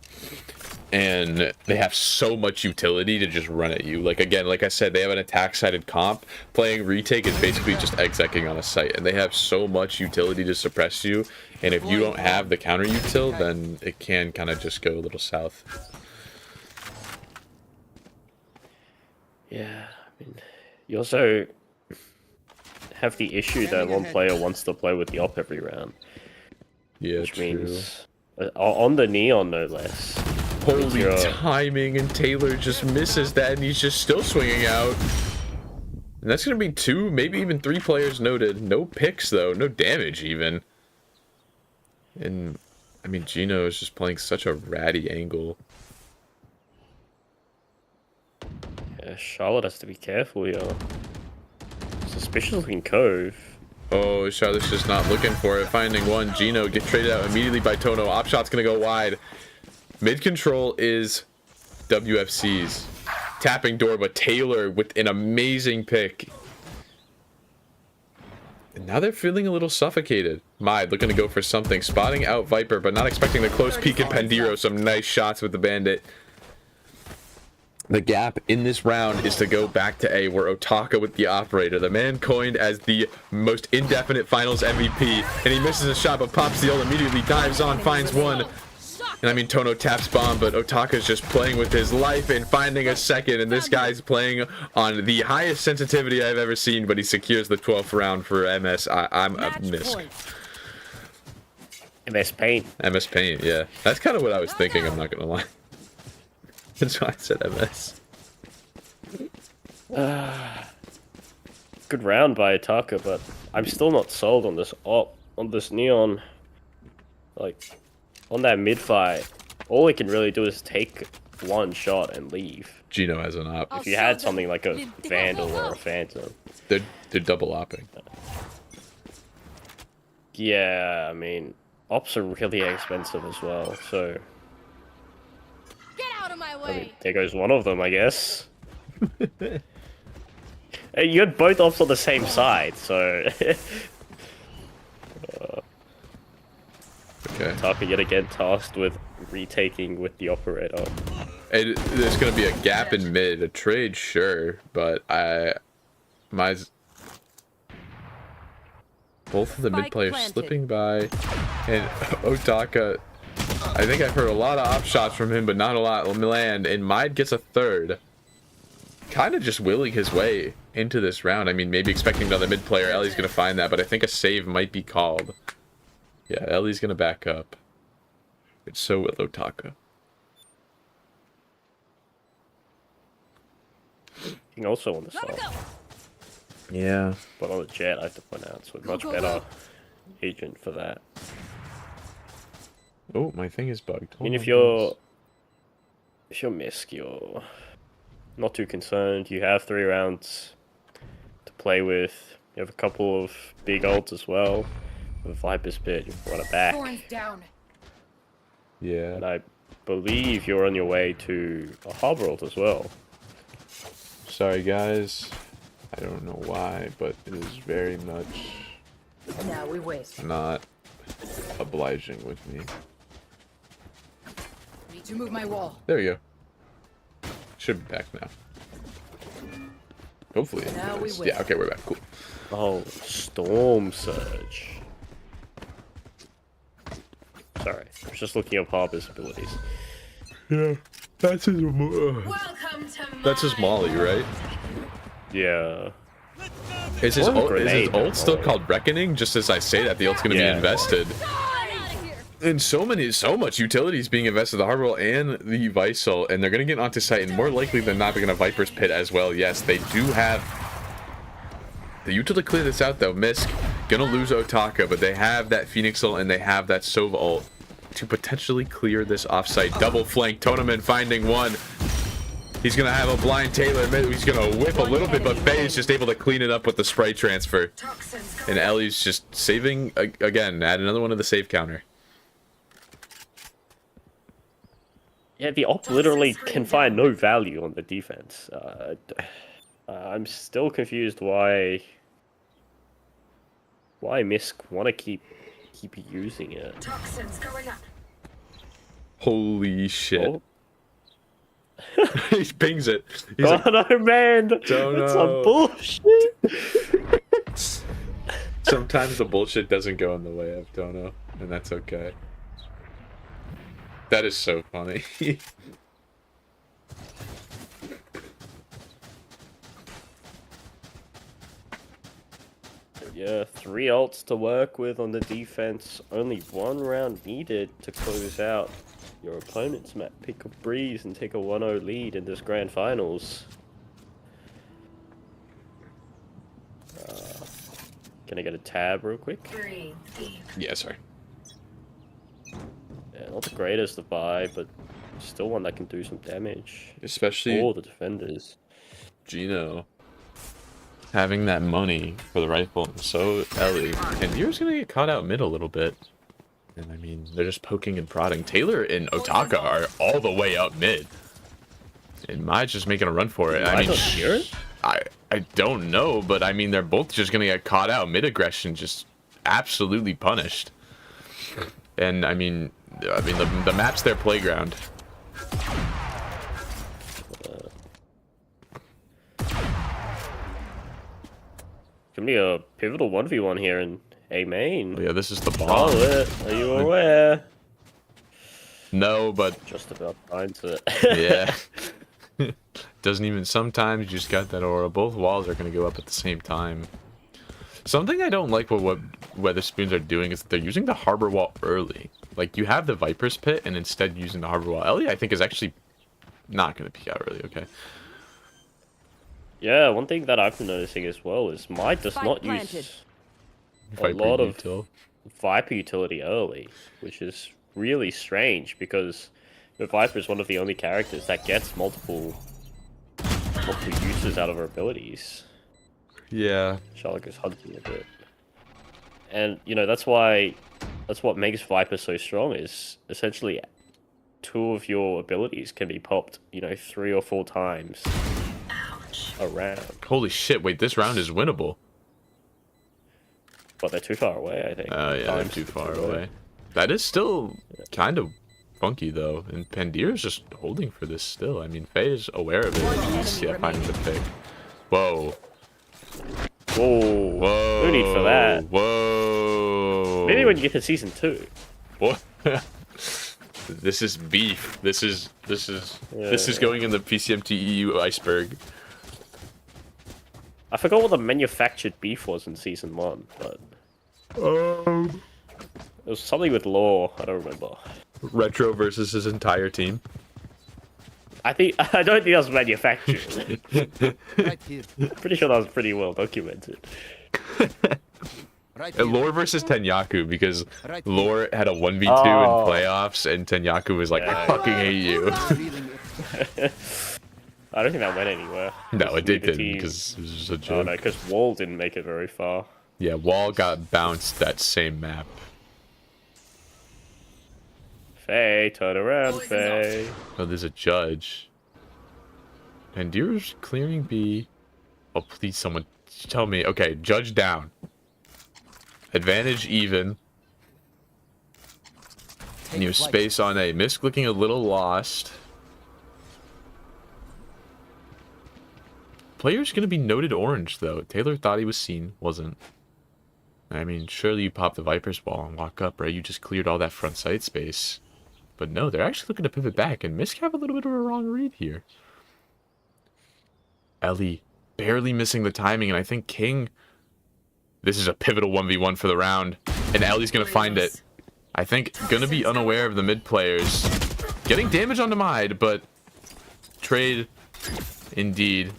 and they have so much utility to just run at you. Like, again, like I said, they have an attack-sided comp. Playing retake is basically just execing on a site, and they have so much utility to suppress you, and if you don't have the counter util, then it can kind of just go a little south. Yeah, I mean, you also have the issue that one player wants to play with the op every round. Yeah, which true. means on the neon, no less. Holy timing, and Taylor just misses that, and he's just still swinging out. And that's going to be 2, maybe even 3 players noted. No picks, though. No damage, even. And, I mean, Gino is just playing such a ratty angle. Yeah, Charlotte has to be careful here. Suspicious looking Cove. Oh, Charlotte's just not looking for it. Finding one. Gino get traded out immediately by Tono. Op shot's going to go wide. Mid control is WFC's. Tapping door, but Taylor with an amazing pick. And now they're feeling a little suffocated. Mide looking to go for something. Spotting out Viper, but not expecting the close peek at Pandiro. Some nice shots with the Bandit. The gap in this round is to go back to A, where Otaka with the operator, the man coined as the most indefinite finals MVP, and he misses a shot, but pops the ult immediately, dives on, finds one. And I mean, Tono taps bomb, but Otaka's just playing with his life and finding a second, and this guy's playing on the highest sensitivity I've ever seen, but he secures the 12th round for MS. I'm a Misk. MS Paint. MS Paint, yeah. That's kind of what I was thinking, I'm not gonna lie. That's why I said MS. Good round by Ataka, but I'm still not sold on this on this Neon. Like, on that mid fight, all it can really do is take one shot and leave. Gino has an op. If you had something like a Vandal or a Phantom. They're double opping. Yeah, I mean, ops are really expensive as well, so... Get out of my I mean, way. there goes one of them, I guess. Hey, you had both ops on the same side, so... Okay. Taka yet again tasked with retaking with the operator. There's gonna be a gap in mid. A trade, sure, but both of the mid Spike players planted. slipping by, and Otaka. I think I've heard a lot of op shots from him, but not a lot land. And Mide gets a third, kind of just willing his way into this round. I mean, maybe expecting another mid player. Ellie's gonna find that, but I think a save might be called. Yeah, Ellie's gonna back up. But so will Otaka. King also on the Gotta side, go. Yeah. but on the jet, I have to point out, so much better agent for that. Oh, my thing is bugged. I mean, Hold if on, you're Misk, you're not too concerned. You have 3 rounds to play with. You have a couple of big ults as well. With Viper's Pit, you've got it back. Thorns down. Yeah. And I believe you're on your way to a Harbor ult as well. Sorry, guys. I don't know why, but it is very much Now we wait. not obliging with me. Need to move my wall. There we go. Should be back now. Hopefully. Now we anyways. wait. Yeah, okay, we're back. Cool. Oh, Storm Surge. Sorry, I was just looking up Harbor's abilities. Yeah, that's his. Welcome to That's his Molly, right? Yeah. Is his Or a ult, grenade, ult still called Reckoning? Just as I say that, the ult's gonna Yeah. be invested. Get out of here. And so much utility is being invested in the Harbor and the Visal, and they're gonna get onto site, and more likely than not, they're gonna Viper's Pit as well. Yes, they do have the utility to clear this out though. Misk gonna lose Otaka, but they have that Phoenix ult and they have that Sova ult to potentially clear this offsite. Double flank, Tonaman finding one. He's gonna have a blind Taylor. He's gonna whip a little bit, but Faye is just able to clean it up with the spray transfer. And Ellie's just saving again. Add another one to the save counter. Yeah, the op literally can find no value on the defense. I'm still confused why Misk want to keep using it. Toxins going up. Holy shit. Oh, He pings it. He's oh like, no, man! Don't That's know. some bullshit. sometimes the bullshit doesn't go in the way of Dono, and that's okay. That is so funny. Yeah, 3 ults to work with on the defense. Only 1 round needed to close out your opponent's map. Pick a breeze and take a 1-0 lead in this grand finals. Can I get a tab real quick? Breathe deep. Yeah, sorry. Yeah, not the greatest of buy, but still one that can do some damage. Especially For the defenders. Gino having that money for the rifle, and so Ellie. And you're just gonna get caught out mid a little bit. And I mean, they're just poking and prodding. Taylor and Otaka are all the way up mid. And Mai's just making a run for it. I mean, don't hear it? I don't know, but I mean, they're both just gonna get caught out. Mid aggression just absolutely punished. And I mean the map's their playground. Gonna be a pivotal 1v1 here in A main. Yeah, this is the bomb. Oh, are you aware? No, but Just about finds it. yeah. Doesn't even, sometimes you just got that aura. Both walls are going to go up at the same time. Something I don't like what Wetherspoons are doing is that they're using the harbor wall early. Like, you have the Viper's Pit and instead using the harbor wall. Ellie, I think, is actually not going to peek out early, okay? Yeah, one thing that I've been noticing as well is Might does Spike not planted. use a Viper lot of util. Viper utility early, which is really strange because the Viper is one of the only characters that gets multiple uses out of her abilities. Yeah. Charlotte goes hunting a bit. And, you know, that's what makes Viper so strong is essentially 2 of your abilities can be popped, you know, 3 or 4 times a round. Holy shit, wait, this round is winnable. But they're too far away, I think. Yeah, they're Times too far away. That is still kind of funky, though. And Pandira's just holding for this still. I mean, Faye is aware of it. He's finding the pick. Whoa. Whoa. Whoa. No need for that. Whoa. Maybe when you get to season 2. What? This is beef. This is going in the PCMT EU iceberg. I forgot what the manufactured beef was in season 1, but it was something with law. I don't remember. Retro versus his entire team. I don't think that was manufactured. Right here. Pretty sure that was pretty well documented. Right here. Lore versus Tenyaku, because Right here. Lore had a 1v2 Oh. in playoffs, and Tenyaku was like, I Yeah. fucking hate you. Feeling it. I don't think that went anywhere. No, it Neither didn't, team- because it was just a Oh joke. no, because Wall didn't make it very far. Yeah, Wall got bounced that same map. Faye, turn around, Faye. Oh, there's a judge. Pandira's clearing B. Oh, please, someone tell me. Okay, judge down. Advantage even. And you have flight. space on A. Misk looking a little lost. Player's gonna be noted orange, though. Taylor thought he was seen. Wasn't. I mean, surely you pop the Viper's wall and walk up, right? You just cleared all that front side space. But no, they're actually looking to pivot back, and Misk have a little bit of a wrong read here. Ellie barely missing the timing, and I think King... This is a pivotal 1v1 for the round, and Ellie's gonna find it. I think gonna be unaware of the mid players. Getting damage onto Mide, but... Trade, indeed.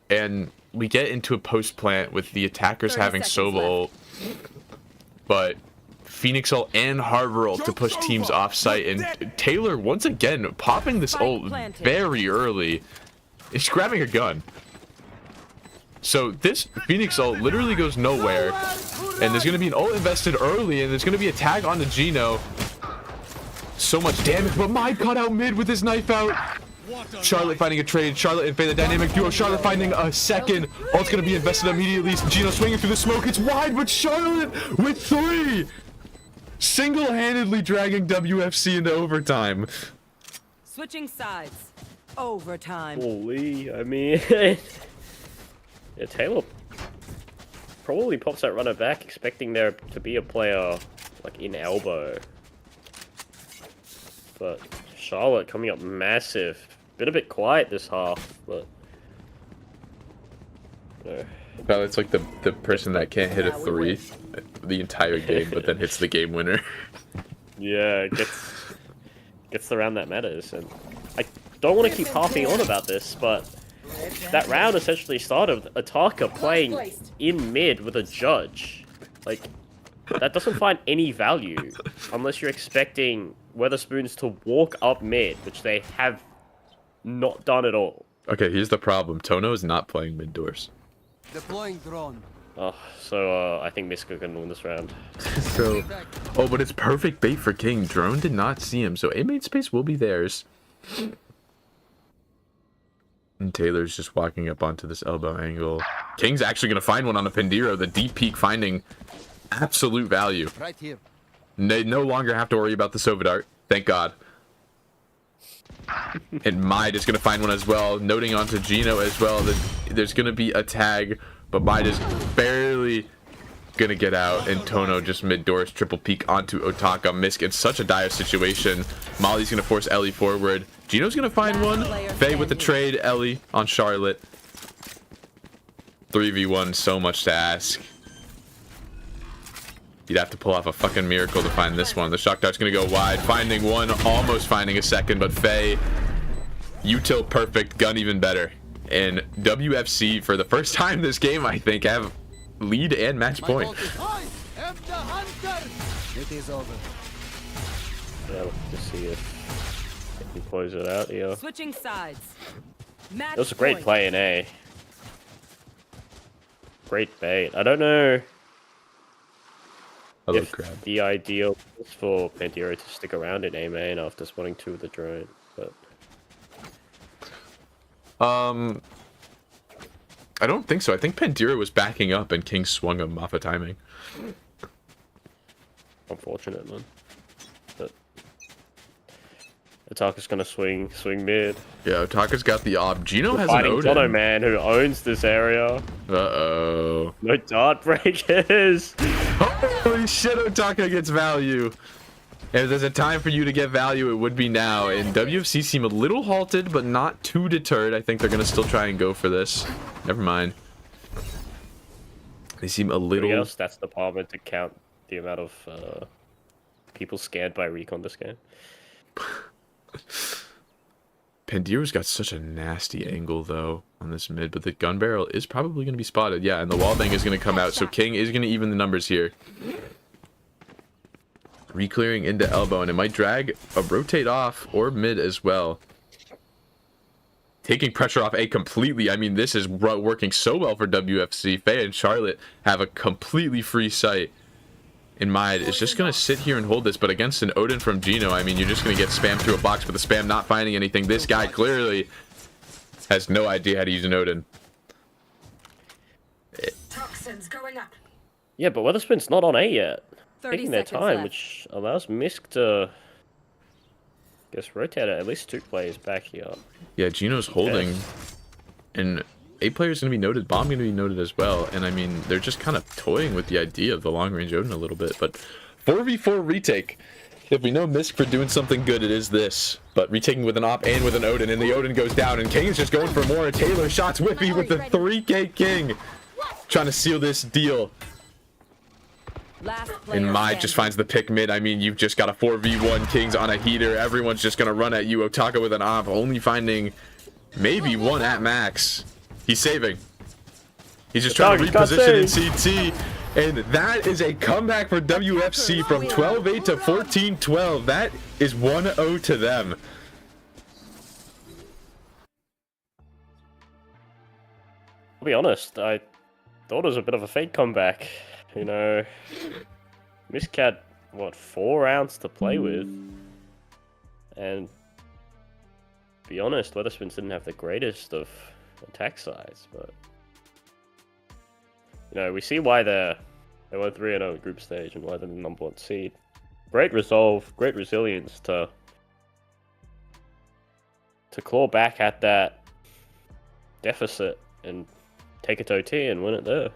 And we get into a post-plant with the attackers 30 having seconds solo ult, but Phoenix ult and Harbor ult to push teams off-site, and Taylor, once again, popping this ult very early. He's grabbing a gun. So this Phoenix ult literally goes nowhere, and there's going to be an ult invested early, and there's going to be a tag on the Geno. So much damage, but Mide caught out mid with his knife out. Charlotte finding a trade. Charlotte and Faye, the dynamic duo. Charlotte finding a second. Ult's going to be invested immediately. Geno swinging through the smoke. It's wide, but Charlotte with 3. Single-handedly dragging WFC into overtime. Switching sides. Overtime. Holy, I mean... yeah, Taylor probably pops that runner back, expecting there to be a player, like, in elbow. But Charlotte coming up massive. Been a bit quiet this half, but... Well, it's like the person that can't hit a 3 the entire game, but then hits the game winner. Yeah, gets the round that matters, and I don't want to keep harping on about this, but that round essentially started with Ataka playing in mid with a judge. Like, that doesn't find any value unless you're expecting Wetherspoons to walk up mid, which they have not done at all. Okay, here's the problem. Tono is not playing mid doors. Deploying drone. Oh, so I think Miska can win this round. So, oh, but it's perfect bait for King. Drone did not see him, so A-main space will be theirs. And Taylor's just walking up onto this elbow angle. King's actually going to find one on a Pandiro. The deep peak finding absolute value. Right here. They no longer have to worry about the Sova Dart. Thank God. And Mide is going to find one as well. Noting onto Geno as well that there's going to be a tag, but Mide is barely going to get out. And Tono just mid-doors triple peek onto Otaka. Misk in such a dire situation. Molly's going to force Ellie forward. Geno's going to find one. Faye with the trade. Ellie on Charlotte. 3v1, so much to ask. You'd have to pull off a fucking miracle to find this one. The shock dart's gonna go wide, finding one, almost finding a second, but Faye, util perfect, gun even better. And WFC, for the first time this game, I think, have lead and match My point. bolt is high. Am the hunter. It is over. Yeah, we'll just see if they can close it out here. Switching sides. Match It was a great point. play in A. Great bait. I don't know Hello, if crab. the ideal is for Pandiro to stick around in A main after spawning 2 with the drone, but I don't think so. I think Pandira was backing up and King swung him off of timing. unfortunate, man. But Otaka's gonna swing mid. Yeah, Otaka's got the ob. Gino has an Fighting Jono Odin. man who owns this area. Uh-oh. No dart breakers. Holy shit, Otaka gets value. If there's a time for you to get value, it would be now. And WFC seem a little halted, but not too deterred. I think they're going to still try and go for this. Never mind. They seem a little... Else, that's the department to count the amount of people scanned by recon this game. Pandiro's got such a nasty angle, though, on this mid. But the gun barrel is probably going to be spotted. Yeah, and the wallbang is going to come out. So King is going to even the numbers here. Reclearing into elbow, and it might drag a rotate off or mid as well. Taking pressure off A completely. I mean, this is working so well for WFC. Faye and Charlotte have a completely free sight. And Maid is just going to sit here and hold this, but against an Odin from Gino, I mean, you're just going to get spammed through a box, but the spam not finding anything. This guy clearly has no idea how to use an Odin. Toxins going up. Yeah, but Wetherspoons not on A yet. 30 Taking their seconds time, left. which allows Misk to, I guess, rotate at least 2 players back here. Yeah, Gino's holding, and A player's going to be noted, Bomb going to be noted as well, and I mean, they're just kind of toying with the idea of the long-range Odin a little bit, but 4v4 retake. If we know Misk for doing something good, it is this. But retaking with an op and with an Odin, and the Odin goes down, and King is just going for more. Taylor shots Whippy with the 3k King, trying to seal this deal. Last player And Mai just finds the pick mid. I mean, you've just got a 4v1 Kings on a heater. Everyone's just going to run at you. Otaka with an op, only finding maybe one at max. He's saving. He's just trying to reposition in CT. And that is a comeback for WFC from 12-8 to 14-12. That is 1-0 to them. I'll be honest, I thought it was a bit of a fake comeback. You know, Misk had, what, 4 rounds to play with? And, to be honest, Wetherspoons didn't have the greatest of attack sides, but... You know, we see why they were 3-0 group stage and why they're the #1 seed. Great resolve, great resilience to claw back at that deficit and take it to OT and win it there.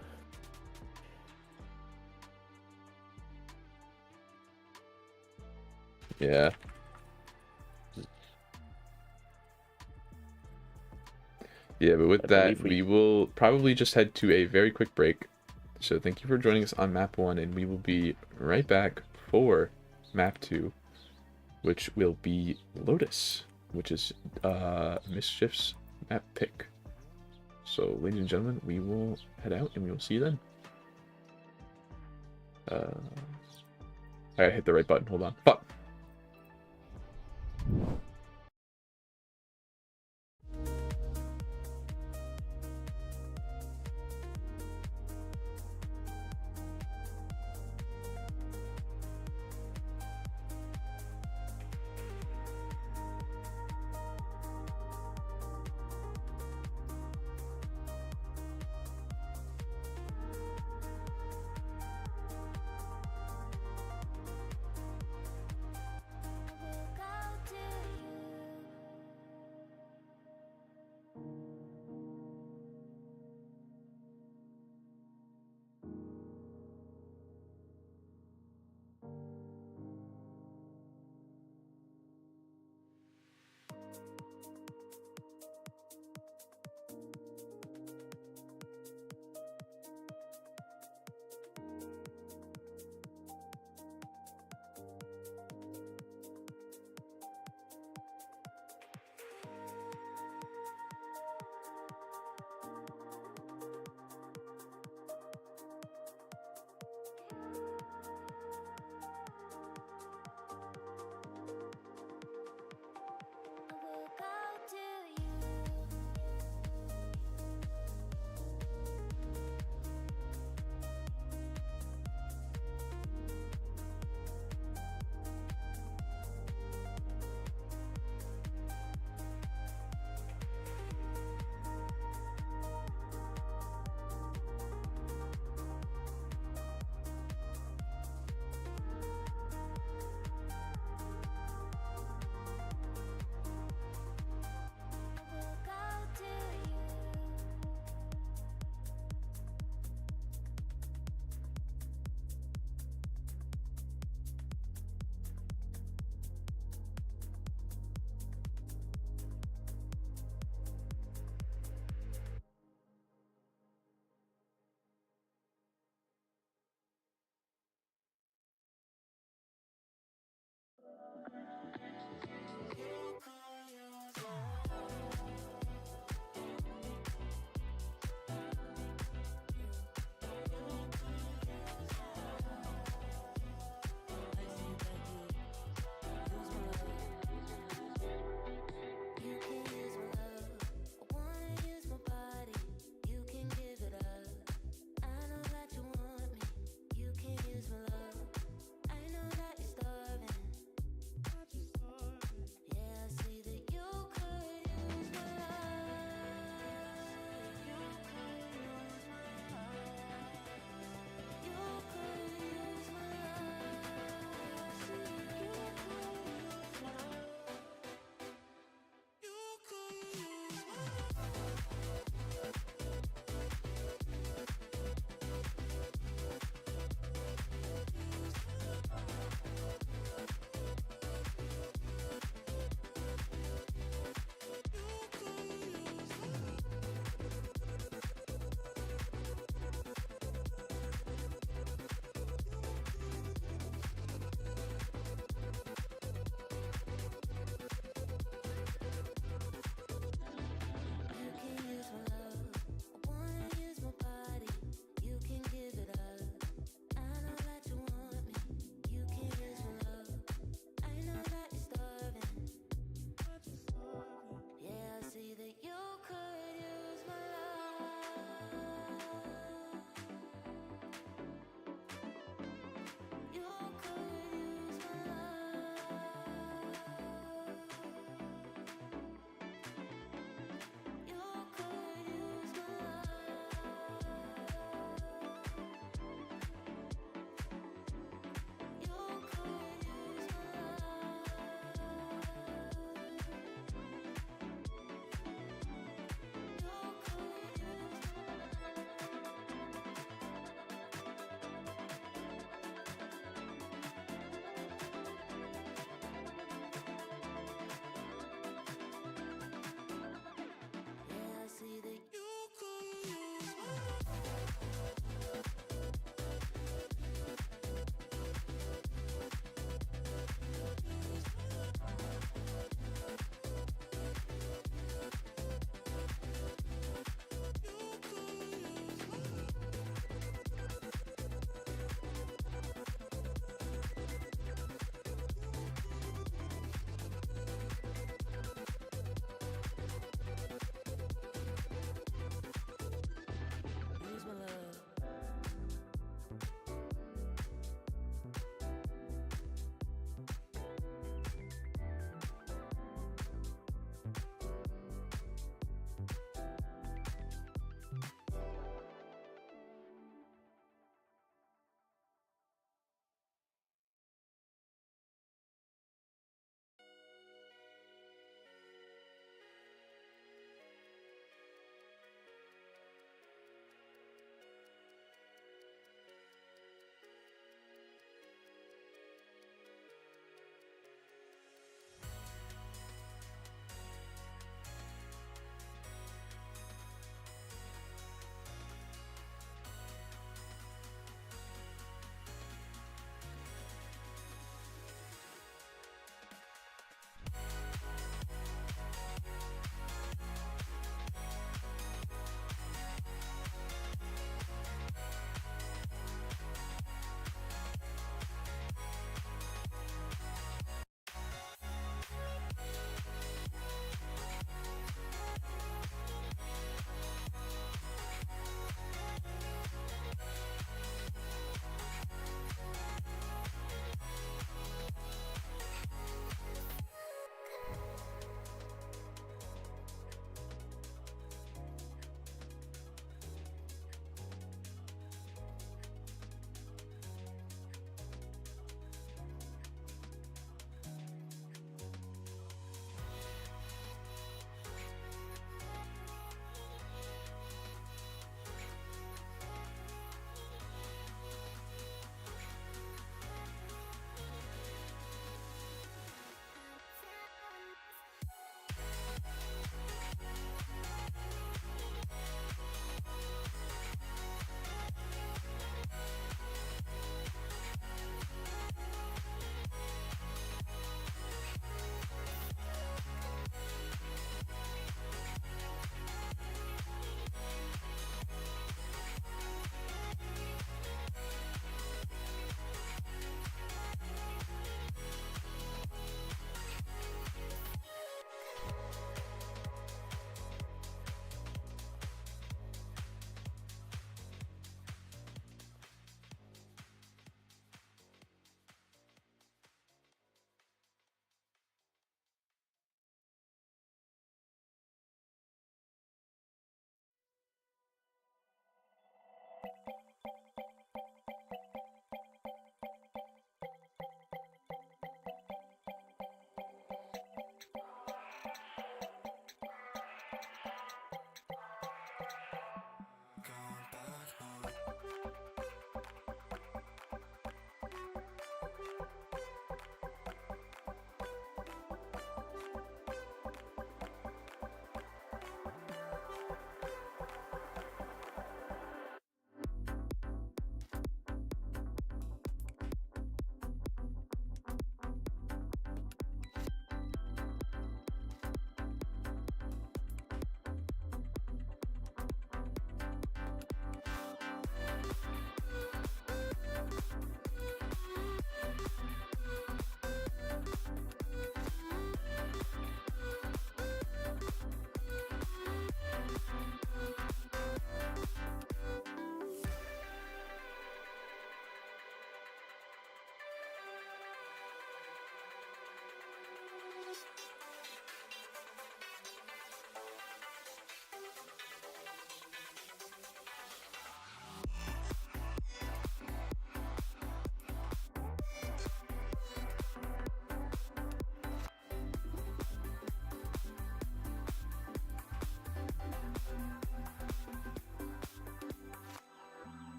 Yeah. Yeah, but with that, we will probably just head to a very quick break. So thank you for joining us on map 1, and we will be right back for map 2, which will be Lotus, which is Mischifs map pick. So, ladies and gentlemen, we will head out, and we will see you then. I hit the right button. Hold on. Fuck.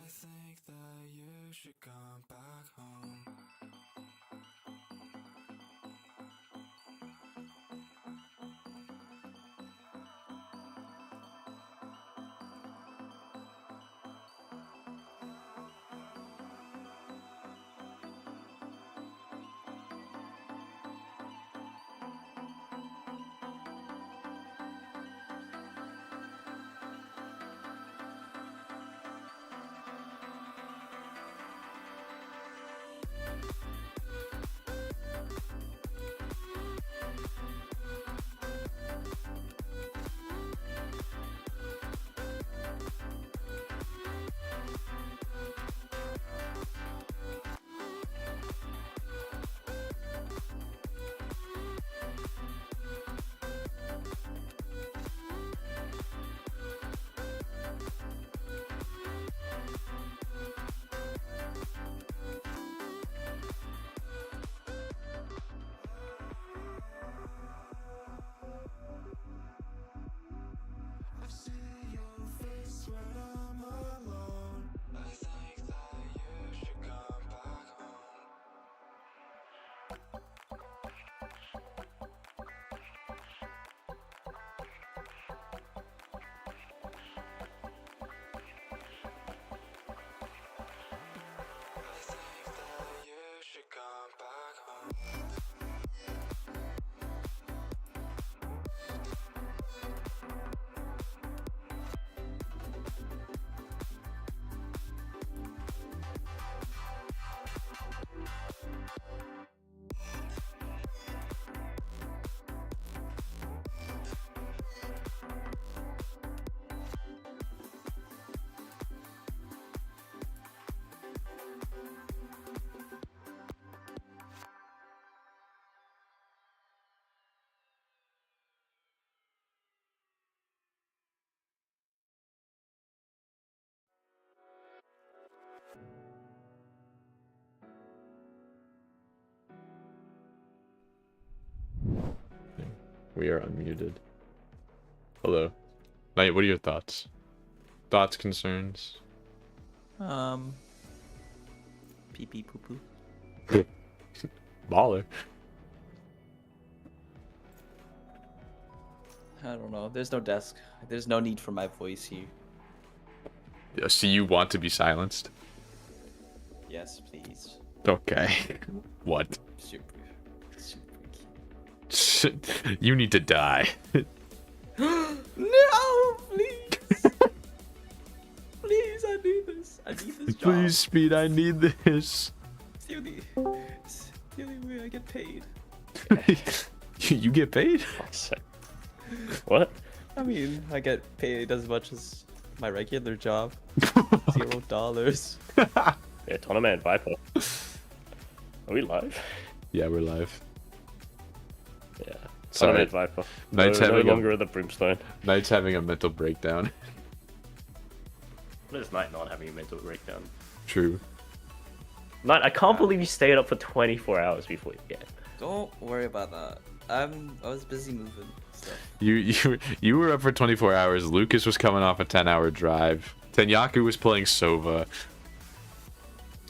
think that you should come back home. I see your face when I'm alone. I think that you should come back home. I think that you should come back home. We are unmuted. Hello. Knight, what are your thoughts? Thoughts, concerns? Pee pee poo poo. Baller. I don't know. There's no desk. There's no need for my voice here. Yeah, so you want to be silenced? Yes, please. Okay. What? Super You need to die. No, please. Please, I need this. I need this job. Please, Speed, I need this. It's the only way I get paid. You get paid? What? I mean, I get paid as much as my regular job. $0. Yeah, Tonaman Viper. Are we live? Yeah, we're live. Yeah. Sorry. Tonaman Viper. Knight's no having longer at the Brimstone. Knight's having a mental breakdown. What is Knight not having a mental breakdown? True. Knight, I can't believe you stayed up for 24 hours before you get. Don't worry about that. I was busy moving stuff. You were up for 24 hours. Lucas was coming off a 10-hour drive. Tenyaku was playing Sova.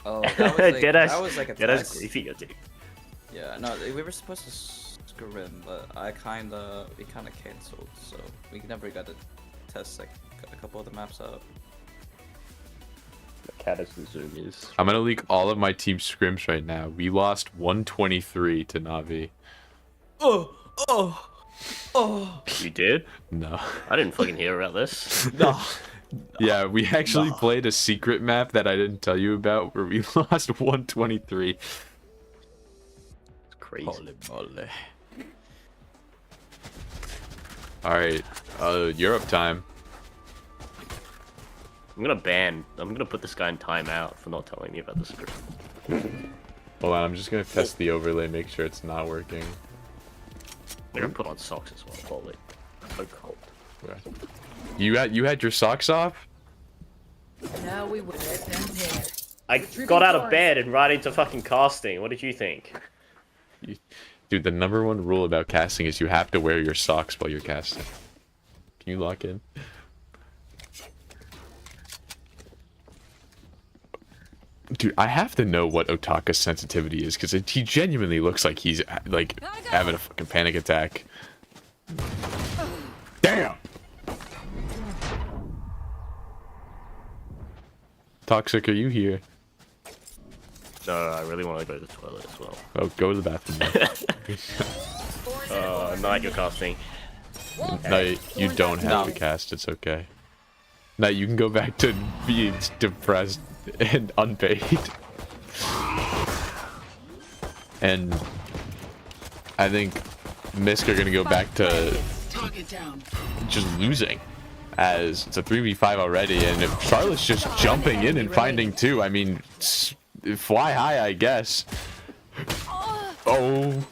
Oh, that was like a Deadass test. griefy, dude. Yeah, no, we were supposed to scrim, but we kind of canceled, so we never got to test like a couple of the maps out. The Caddis and Zoom is. I'm gonna leak all of my team scrims right now. We lost 123 to Navi. Oh! You did? No. I didn't fucking hear about this. No. Yeah, we actually played a secret map that I didn't tell you about where we lost 123. It's crazy. Holy. Alright, Europe time. I'm gonna put this guy in timeout for not telling me about the script. Hold on, I'm just gonna test the overlay, make sure it's not working. I'm gonna put on socks as well. Holy. So cold. Okay. You had your socks off? Now we will let them tear. I got out of bed and right into fucking casting. What did you think? Dude, the #1 rule about casting is you have to wear your socks while you're casting. Can you lock in? Dude, I have to know what Otaka's sensitivity is, because he genuinely looks like he's, like, having a fucking panic attack. Damn! Toxic, are you here? No, I really want to go to the toilet as well. Oh, go to the bathroom. Night, you're casting. No, you don't have to cast, it's okay. Now you can go back to being depressed and unpaid. And I think Misk are gonna go back to just losing, as it's a 3v5 already, and if Charlotte's just jumping in and finding two, I mean, fly high, I guess. Oh.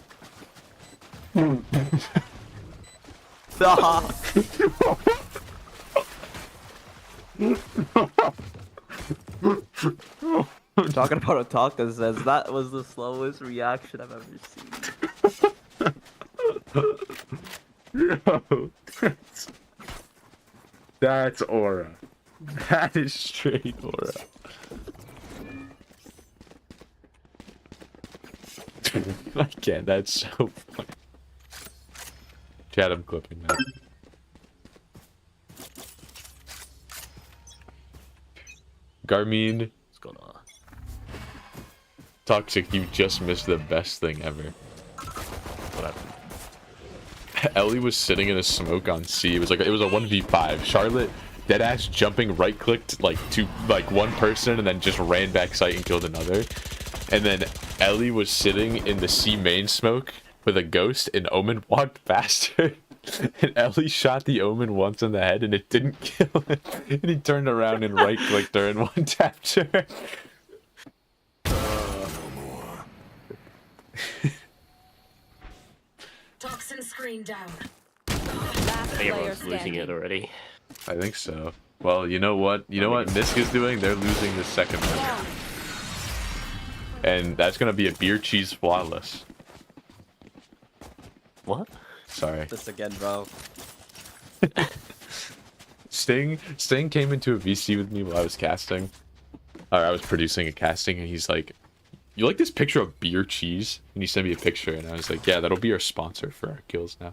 Talking about Otaka says that was the slowest reaction I've ever seen. Yo, that's aura. That is straight aura. I can't, that's so funny. Chad, I'm clipping that. Garmin. What's going on? Toxic, you just missed the best thing ever. What happened? Ellie was sitting in a smoke on C. It was a 1v5. Charlotte deadass jumping right clicked like one person and then just ran back site and killed another. And then Ellie was sitting in the C main smoke with a ghost, and Omen walked past her. And Ellie shot the Omen once in the head and it didn't kill him. And he turned around and right clicked her and one tapped her. Toxin screen down. I think everyone's losing it already. I think so. Well, you know what? You know what Misk is doing? They're losing the second one. And that's gonna be a beer cheese flawless. What? Sorry. This again, bro. Sting came into a VC with me while I was casting. Or I was producing a casting, and he's like, "You like this picture of beer cheese?" And he sent me a picture, and I was like, "Yeah, that'll be our sponsor for our kills now."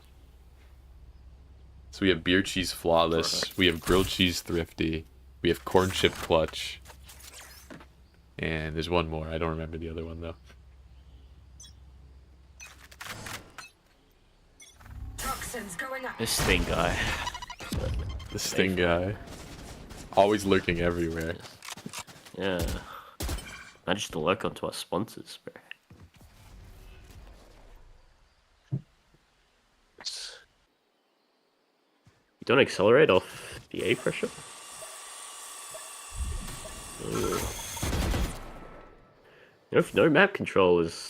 So we have beer cheese flawless, we have grilled cheese thrifty, we have corn chip clutch, and there's one more. I don't remember the other one though. Toxins going up. This Sting guy. The Sting guy, always lurking everywhere. Yeah. Managed to lurk onto our sponsors, bro. You don't accelerate off the A pressure? Ooh. No map control is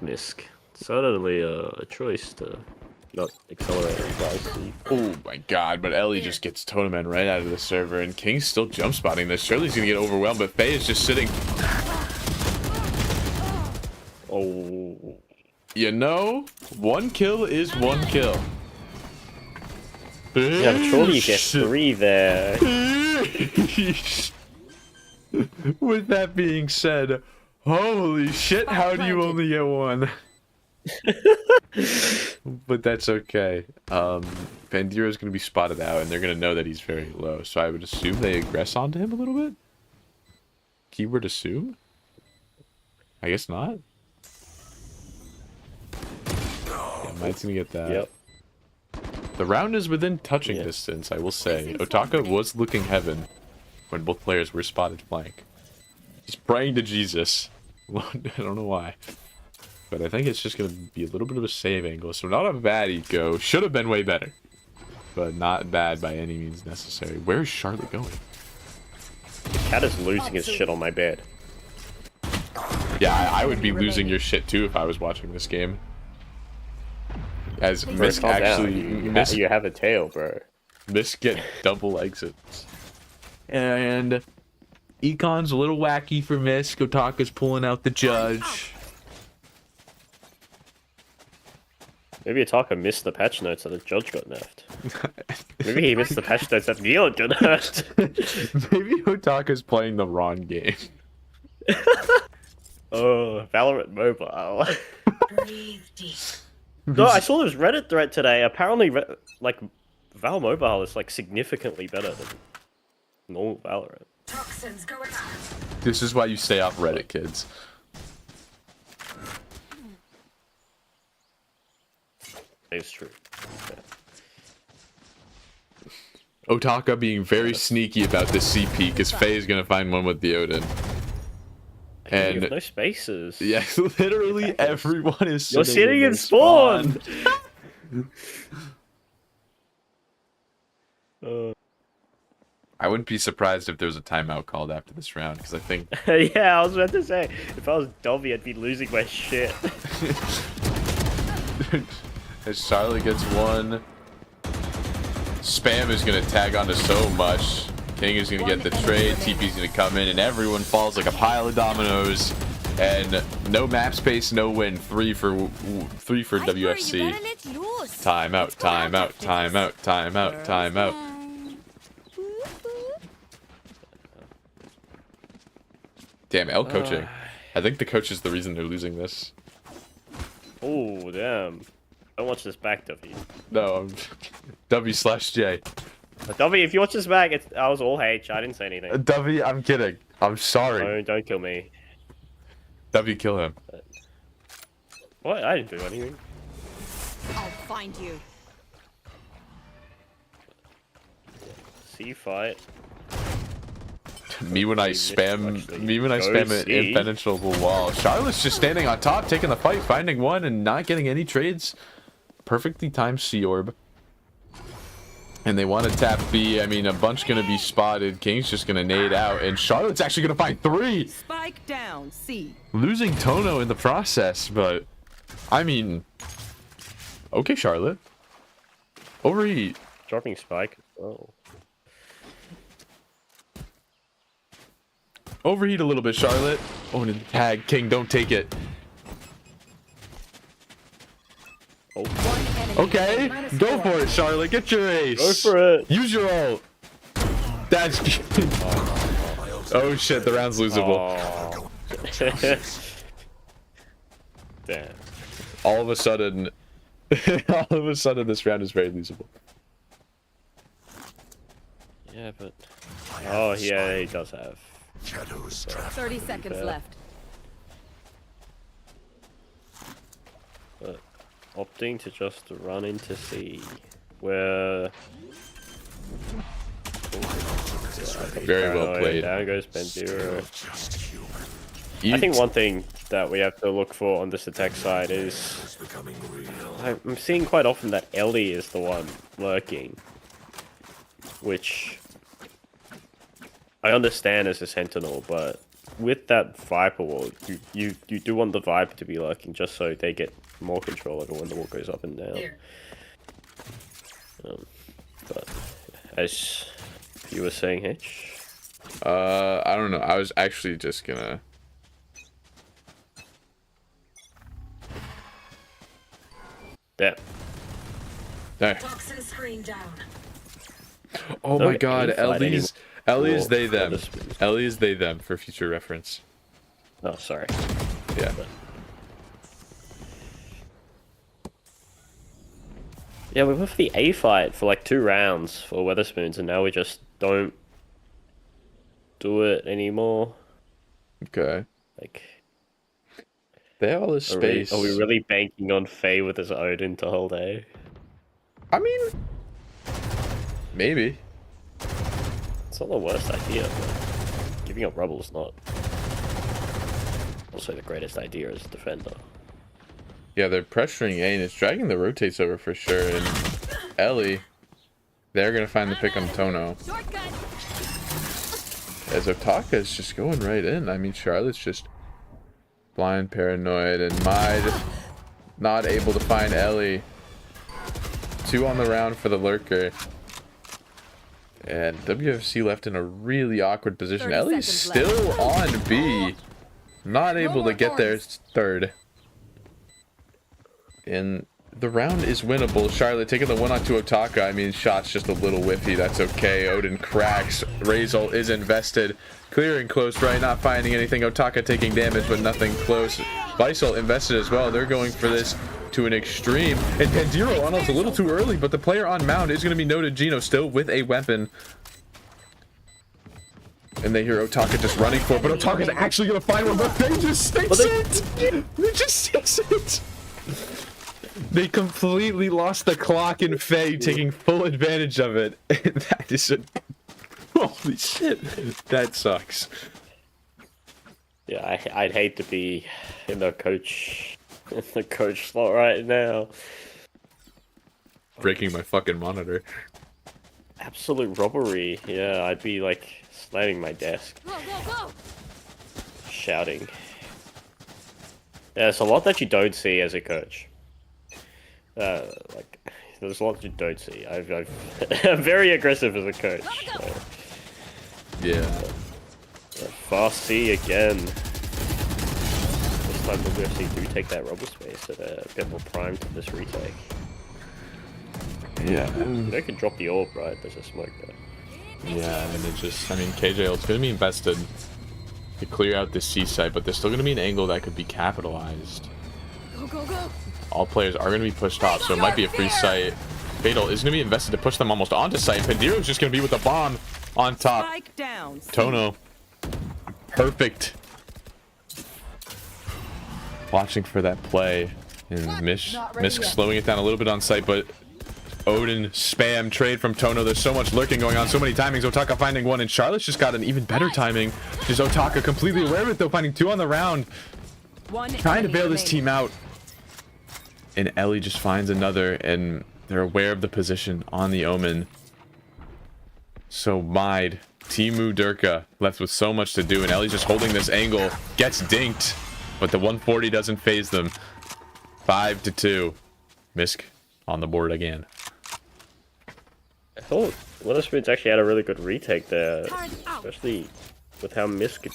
Misk. It's certainly a choice to not accelerate and fly speed. Oh my god, but Ellie just gets Toteman right out of the server, and King's still jump spotting this. Shirley's gonna get overwhelmed, but Faye is just sitting. Oh. You know, one kill is one kill. Yeah, but surely you get 3 there. With that being said, holy shit, how do you only get 1? But that's okay. Bandiro's gonna be spotted out, and they're gonna know that he's very low, so I would assume they aggress onto him a little bit? Keyword assume? I guess not. Yeah, Might's gonna get that. Yep. The round is within touching distance, I will say. Otaka was looking heaven when both players were spotted flank. He's praying to Jesus. I don't know why. But I think it's just going to be a little bit of a save angle. So not a bad eco. Should have been way better. But not bad by any means necessary. Where is Charlotte going? The cat is losing his shit on my bed. Yeah, I would be losing your shit too if I was watching this game. As Misk Calm down. actually... You have a tail, bro. Misk get double exits. And... Econ's a little wacky for Misk. Otaka's pulling out the judge. Maybe Otaka missed the patch notes that the judge got nerfed. Maybe he missed the patch notes that Neon got nerfed. Maybe Otaka's playing the wrong game. Oh, Valorant Mobile. Breathe deep. No, I saw this Reddit thread today. Apparently, like, Val Mobile is like significantly better than normal Valorant. Toxins going out. This is why you stay off Reddit, kids. It's true. Otaka being very sneaky about this CP because Faye is gonna find one with the Odin. And And no spaces. yeah, literally everyone is You're sitting in their spawn. I wouldn't be surprised if there was a timeout called after this round because I think Yeah, I was about to say, if I was Dobby, I'd be losing my shit. as Charlotte gets one, Spam is gonna tag onto so much. King is gonna get the trade. TP's gonna come in, and everyone falls like a pile of dominoes. And no map space, no win. Three for WFC. Timeout, timeout, timeout, timeout, timeout. Damn, L coaching. I think the coach is the reason they're losing this. Oh, damn. Don't watch this back, Dobby. No, I'm W/J. Dobby, if you watch this back, I was all H. I didn't say anything. W, I'm kidding. I'm sorry. Don't kill me. W, kill him. What? I didn't do anything. I'll find you. C fight. Me when I spam an C. impenetrable wall. Charlotte's just standing on top, taking the fight, finding one, and not getting any trades. Perfectly timed C orb. And they want to tap B. I mean, a bunch gonna be spotted. King's just gonna nade out, and Charlotte's actually gonna find 3. Spike down. C. Losing Tono in the process, but I mean, okay, Charlotte. Overheat. Dropping spike. Oh. Overheat a little bit, Charlotte. Oh, and the tag. King, don't take it. Okay, go for it, Charlotte. Get your ace. Go for it. Use your ult. That's. Oh shit, the round's losable. Oh. Damn. All of a sudden, this round is very losable. Yeah, but. Oh, yeah, he does have. 30 seconds left. But opting to just run into C, where. Very well played. Down goes Benzero. I think one thing that we have to look for on this attack side is I'm seeing quite often that Ellie is the one lurking, which I understand as a sentinel, but with that Viper wall, you do want the Viper to be lurking just so they get more control over when the wall goes up and down. But as you were saying, Hitch? I don't know. I was actually just gonna. Yeah. There. Toxin screen down. Oh No my god, infight Ellie is they them. Wetherspoons. Ellie is they them for future reference. Oh, sorry. Yeah. Yeah, we went for the A fight for like 2 rounds for Wetherspoons, and now we just don't do it anymore. Okay. Like, They have all this space. Are we really banking on Faye with his Odin to hold A? I mean, maybe. It's not the worst idea, but giving up Rubble's not also the greatest idea as a defender. Yeah, they're pressuring A, and it's dragging the rotates over for sure. And Ellie, they're gonna find the pick on Tono. Shortcut. As Otaka is just going right in. I mean, Charlotte's just blind, paranoid, and Mide not able to find Ellie. 2 on the round for the lurker. And WFC left in a really awkward position. 30 Ellie's seconds still on B. Not able to get there third. And the round is winnable. Charlotte taking the 1-on-2 Otaka. I mean, shot's just a little whiffy. That's okay. Odin cracks. Razor is invested. Clearing close, right? Not finding anything. Otaka taking damage, but nothing close. Visol invested as well. They're going for this to an extreme. And Pandiro on us a little too early, but the player on mound is going to be noted. Gino still with a weapon. And they hear Otaka just running for it, but Otaka's actually going to find one, but they just sticks it! They just sticks it! They completely lost the clock in Faye, taking full advantage of it. That is a... Holy shit. That sucks. Yeah, I'd hate to be in the coach slot right now. Breaking my fucking monitor. Absolute robbery. Yeah, I'd be like slamming my desk. Go, go, go! Shouting. Yeah, there's a lot that you don't see as a coach. Like, there's a lot you don't see. I'm very aggressive as a coach. So. Yeah. Fast C again. This time the UFC do take that rubber space at a bit more prime to this retake. Yeah. They can drop the orb, right? There's a smoke there. Yeah, and it just, I mean, KJL's going to be invested to clear out this C site, but there's still going to be an angle that could be capitalized. Go, go, go! All players are going to be pushed off, so it might be a free site. Fatal is going to be invested to push them almost onto site. Pandiro's just going to be with the bomb on top. Spike down. Tono. Perfect. Watching for that play. And Misk slowing it down a little bit on site, but Odin spam trade from Tono. There's so much lurking going on, so many timings. Otaka finding one, and Charlotte's just got an even better timing. Just Otaka completely aware of it, though, finding two on the round. Trying to bail this team out. And Ellie just finds another, and they're aware of the position on the Omen. So Mide, Timu Durka left with so much to do, and Ellie's just holding this angle. Gets dinked, but the 140 doesn't phase them. 5-2. Misk on the board again. I thought Wetherspoons actually had a really good retake there, especially with how mistimed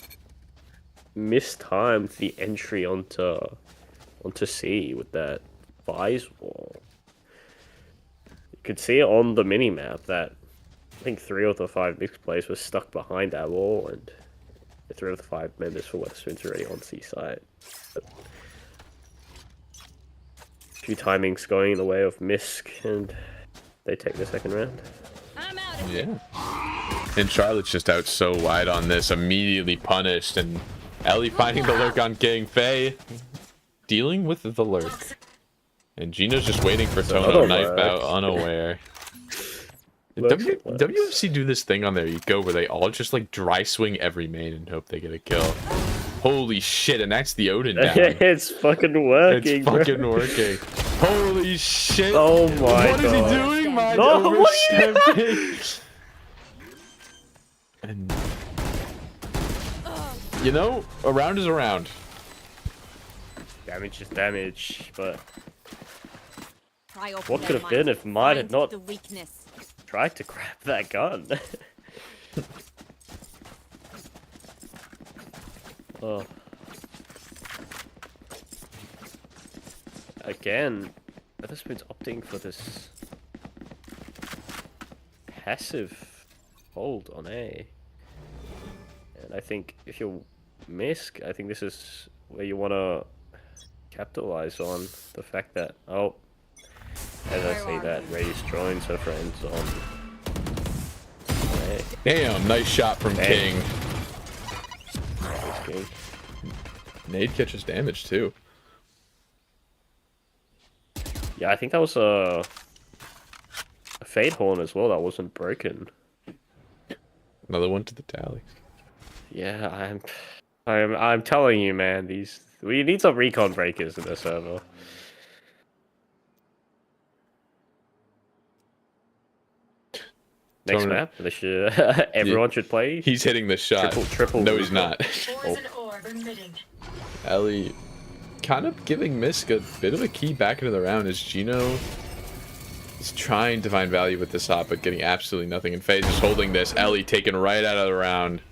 the entry onto C with that Vise wall. You could see it on the mini map that I think 3 of the 5 mixed players were stuck behind that wall, and the 3 of the 5 members for Wetherspoons already on C side. But a few timings going in the way of Misk, and they take the second round. I'm out of Yeah. And Charlotte's just out so wide on this, immediately punished, and Ellie finding the lurk on King. Faye dealing with the lurk. And Gino's just waiting for Tono to knife out, unaware. WFC do this thing on their eco where they all just like dry swing every main and hope they get a kill. Holy shit, and that's the Odin down. It's fucking working. It's fucking working. Holy shit. Oh my god. What is he doing? My No, overstepping. And you know, a round is a round. Damage is damage, but Pry open what their could have been minds, if Mide had find not the weakness. tried to grab that gun? Oh. Again, Wetherspoons opting for this passive hold on A. And I think if you're Misk, I think this is where you want to capitalize on the fact that, oh, as I say that, Ray's joins her friends on A. Damn, nice shot from King. Nice King. Nade catches damage too. Yeah, I think that was a Fade Horn as well that wasn't broken. Another one to the tally. Yeah, I'm telling you, man, we need some recon breakers in the server. Next map, everyone should play. He's hitting the shot. Triple. No, he's not. Poison orb emitting. Ellie kind of giving Misk a bit of a key back into the round as Gino is trying to find value with this hop, but getting absolutely nothing. And FaZe is holding this. Ellie taken right out of the round.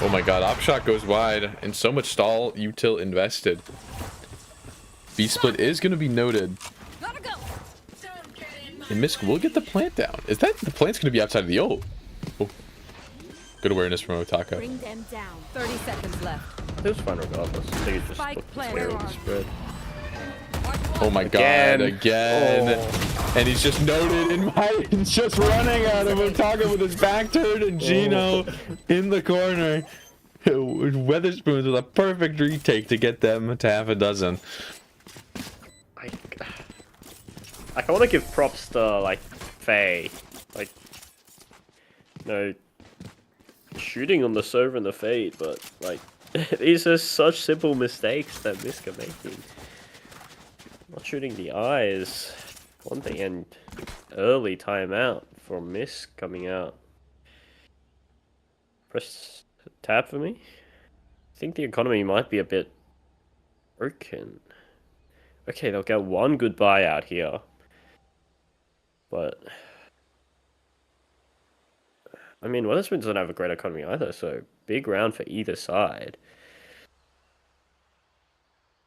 Oh my god, op shot goes wide, and so much stall util invested. B split is going to be noted. Gotta go. And Misk will get the plant down. Is that the plant's going to be outside of the ult? Oh. Good awareness from Otaka. Bring them down. 30 seconds left. It was fine regardless. I think it just Spike looked planted. clear with the spread. Oh my god, again. And he's just noted in my he's just running at him. Otaka with his back turned and Gino in the corner. Wetherspoons with a perfect retake to get them to half a dozen. I want to give props to like Faye, like shooting on the server and the fade, but like these are such simple mistakes that Misk are making. Not shooting the eye is one thing, and early timeout for Misk coming out. Press tab for me. I think the economy might be a bit broken. Okay, they'll get one good buy out here. But I mean, Wetherspoons don't have a great economy either, so big round for either side.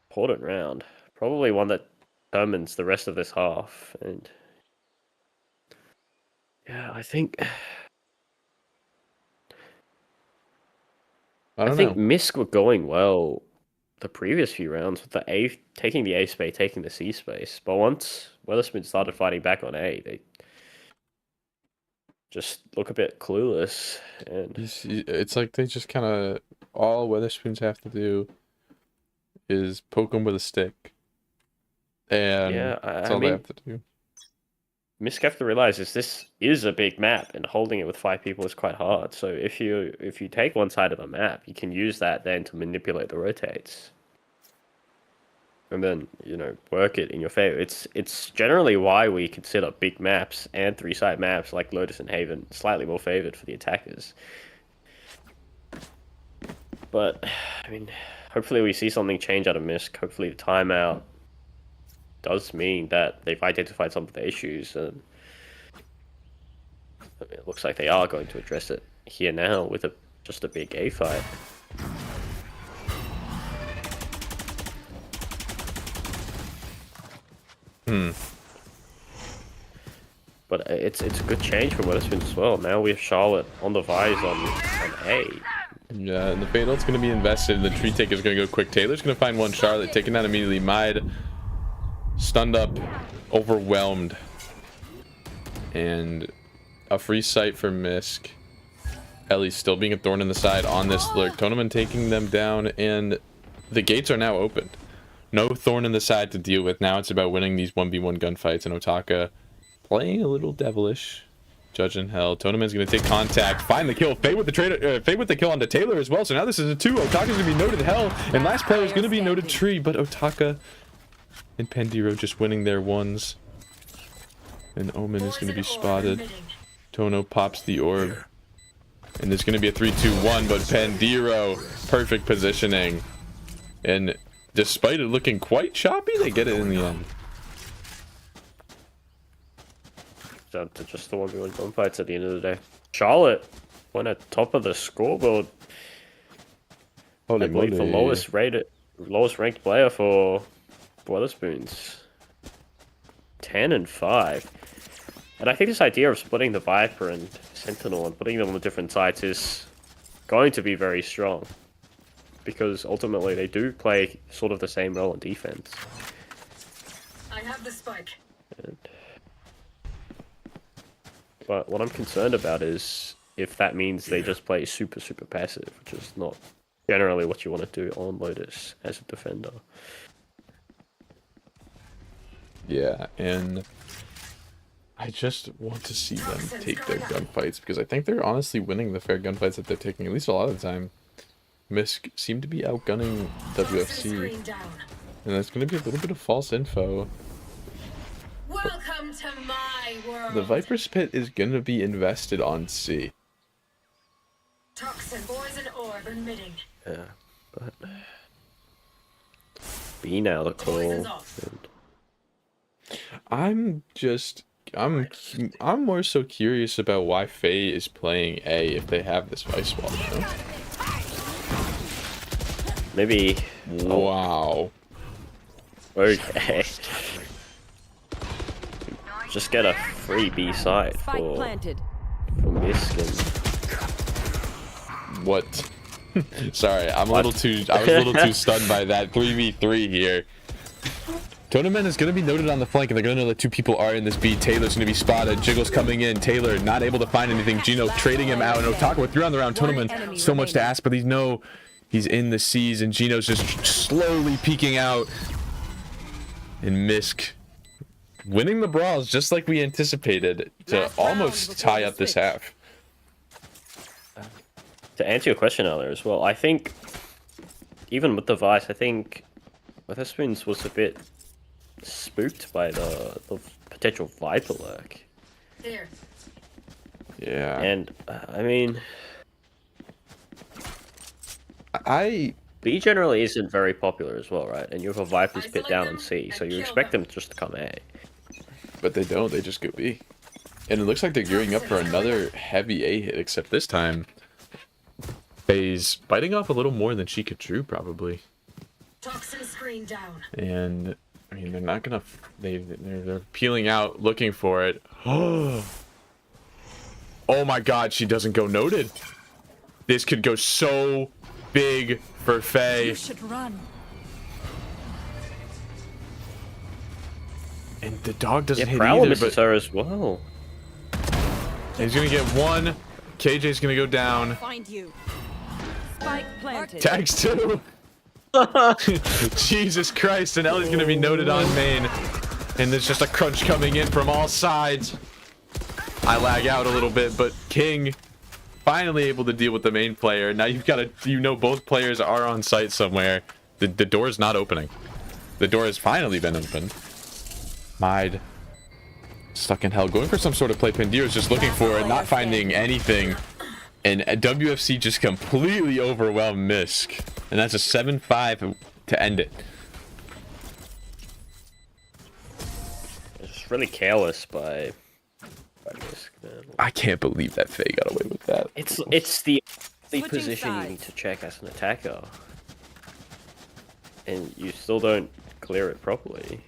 Important round. Probably one that determines the rest of this half. And yeah, I think I think Misk were going well the previous few rounds with the A taking the A space, taking the C space. But once Wetherspoons started fighting back on A, they just look a bit clueless. And It's like they just kind of all Wetherspoons have to do is poke them with a stick, and yeah, that's I all mean, they have to do. Misk have to realize this is a big map, and holding it with 5 people is quite hard. So if you take one side of the map, you can use that then to manipulate the rotates, and then work it in your favor. It's generally why we consider big maps and 3-side maps like Lotus and Haven slightly more favored for the attackers. But I mean, hopefully we see something change out of Misk. Hopefully the timeout does mean that they've identified some of the issues, and it looks like they are going to address it here now with just a big A fight. But it's a good change from Wetherspoons as well. Now we have Charlotte on the Vise on A. Yeah, and the Fatal's going to be invested. The tree take is going to go quick. Taylor's going to find one Charlotte, taken out immediately. Mide stunned up, overwhelmed, and a free sight for Misk. Ellie's still being a thorn in the side on this lurk. Tournament taking them down, and the gates are now opened. No thorn in the side to deal with. Now it's about winning these 1v1 gunfights, and Otaka playing a little devilish. Judge in hell. Tournament's going to take contact, find the kill. Fade with the kill onto Taylor as well. So now this is a 2. Otaka's going to be noted hell, and last player is going to be noted tree, but Otaka and Pandiro just winning their ones. And Omen is going to be spotted. Tono pops the orb. And there's going to be a 3-2-1, but Pandiro, perfect positioning. And despite it looking quite choppy, they get it in the end. Down to just the 1v1 gunfights at the end of the day. Charlotte went at top of the scoreboard. Holy I believe the moly. lowest ranked player for Wetherspoons. 10-5. And I think this idea of splitting the Viper and Sentinel and putting them on the different sides is going to be very strong. Because ultimately they do play sort of the same role in defense. I have the spike. But what I'm concerned about is if that means they just play super, super passive, which is not generally what you want to do on Lotus as a defender. Yeah, and I just want to see them take their gunfights, because I think they're honestly winning the fair gunfights that they're taking, at least a lot of the time. Misk seem to be outgunning WFC, and that's going to be a little bit of false info. Welcome to my world. The Viper's Pit is going to be invested on C. Toxin poison orb emitting. Yeah, but B now the call. And I'm more so curious about why Faye is playing A if they have this Vice Wall, you know? maybe. Wow. Okay. Just get a free B side Spike for planted. Mischifs. What? Sorry, I was a little too stunned by that 3v3 here. Tournament is going to be noted on the flank, and they're going to know that two people are in this B. Taylor's going to be spotted. Jiggle's coming in. Taylor not able to find anything. Gino trading him out. And Otaka with 3 on the round. Tournament, so much to ask, but he's in the C's, and Gino's just slowly peeking out. And Misk winning the brawls just like we anticipated to almost tie up this half. To answer your question earlier as well, I think even with the Vice, I think Wetherspoons was a bit spooked by the potential Viper lurk. There. Yeah. And I mean, I B generally isn't very popular as well, right? And you have a Viper's pit down on C, so you expect them just to come A. But they don't, they just go B. And it looks like they're gearing up for another heavy A hit, except this time FaZe biting off a little more than she could chew, probably. Toxin screen down. And I mean, they're not gonna. They're peeling out, looking for it. Oh my God, she doesn't go noted. This could go so big for Faye. You should run. And the dog doesn't hit Prowler either. misses But her as well. he's gonna get one. KJ's gonna go down. Find you. Spike planted. Tags 2. Jesus Christ, and Ellie's gonna be noted on main. And there's just a crunch coming in from all sides. I lag out a little bit, but King finally able to deal with the main player. Now you've got to, both players are on site somewhere. The door's not opening. The door has finally been opened. Mide stuck in hell, going for some sort of play. Pandiro is just looking for it, not finding anything. And WFC just completely overwhelmed Misk. And that's a 7-5 to end it. It's just really careless by Misk, man. I can't believe that Faye got away with that. It's the Switching position you sides. need to check as an attacker. And you still don't clear it properly.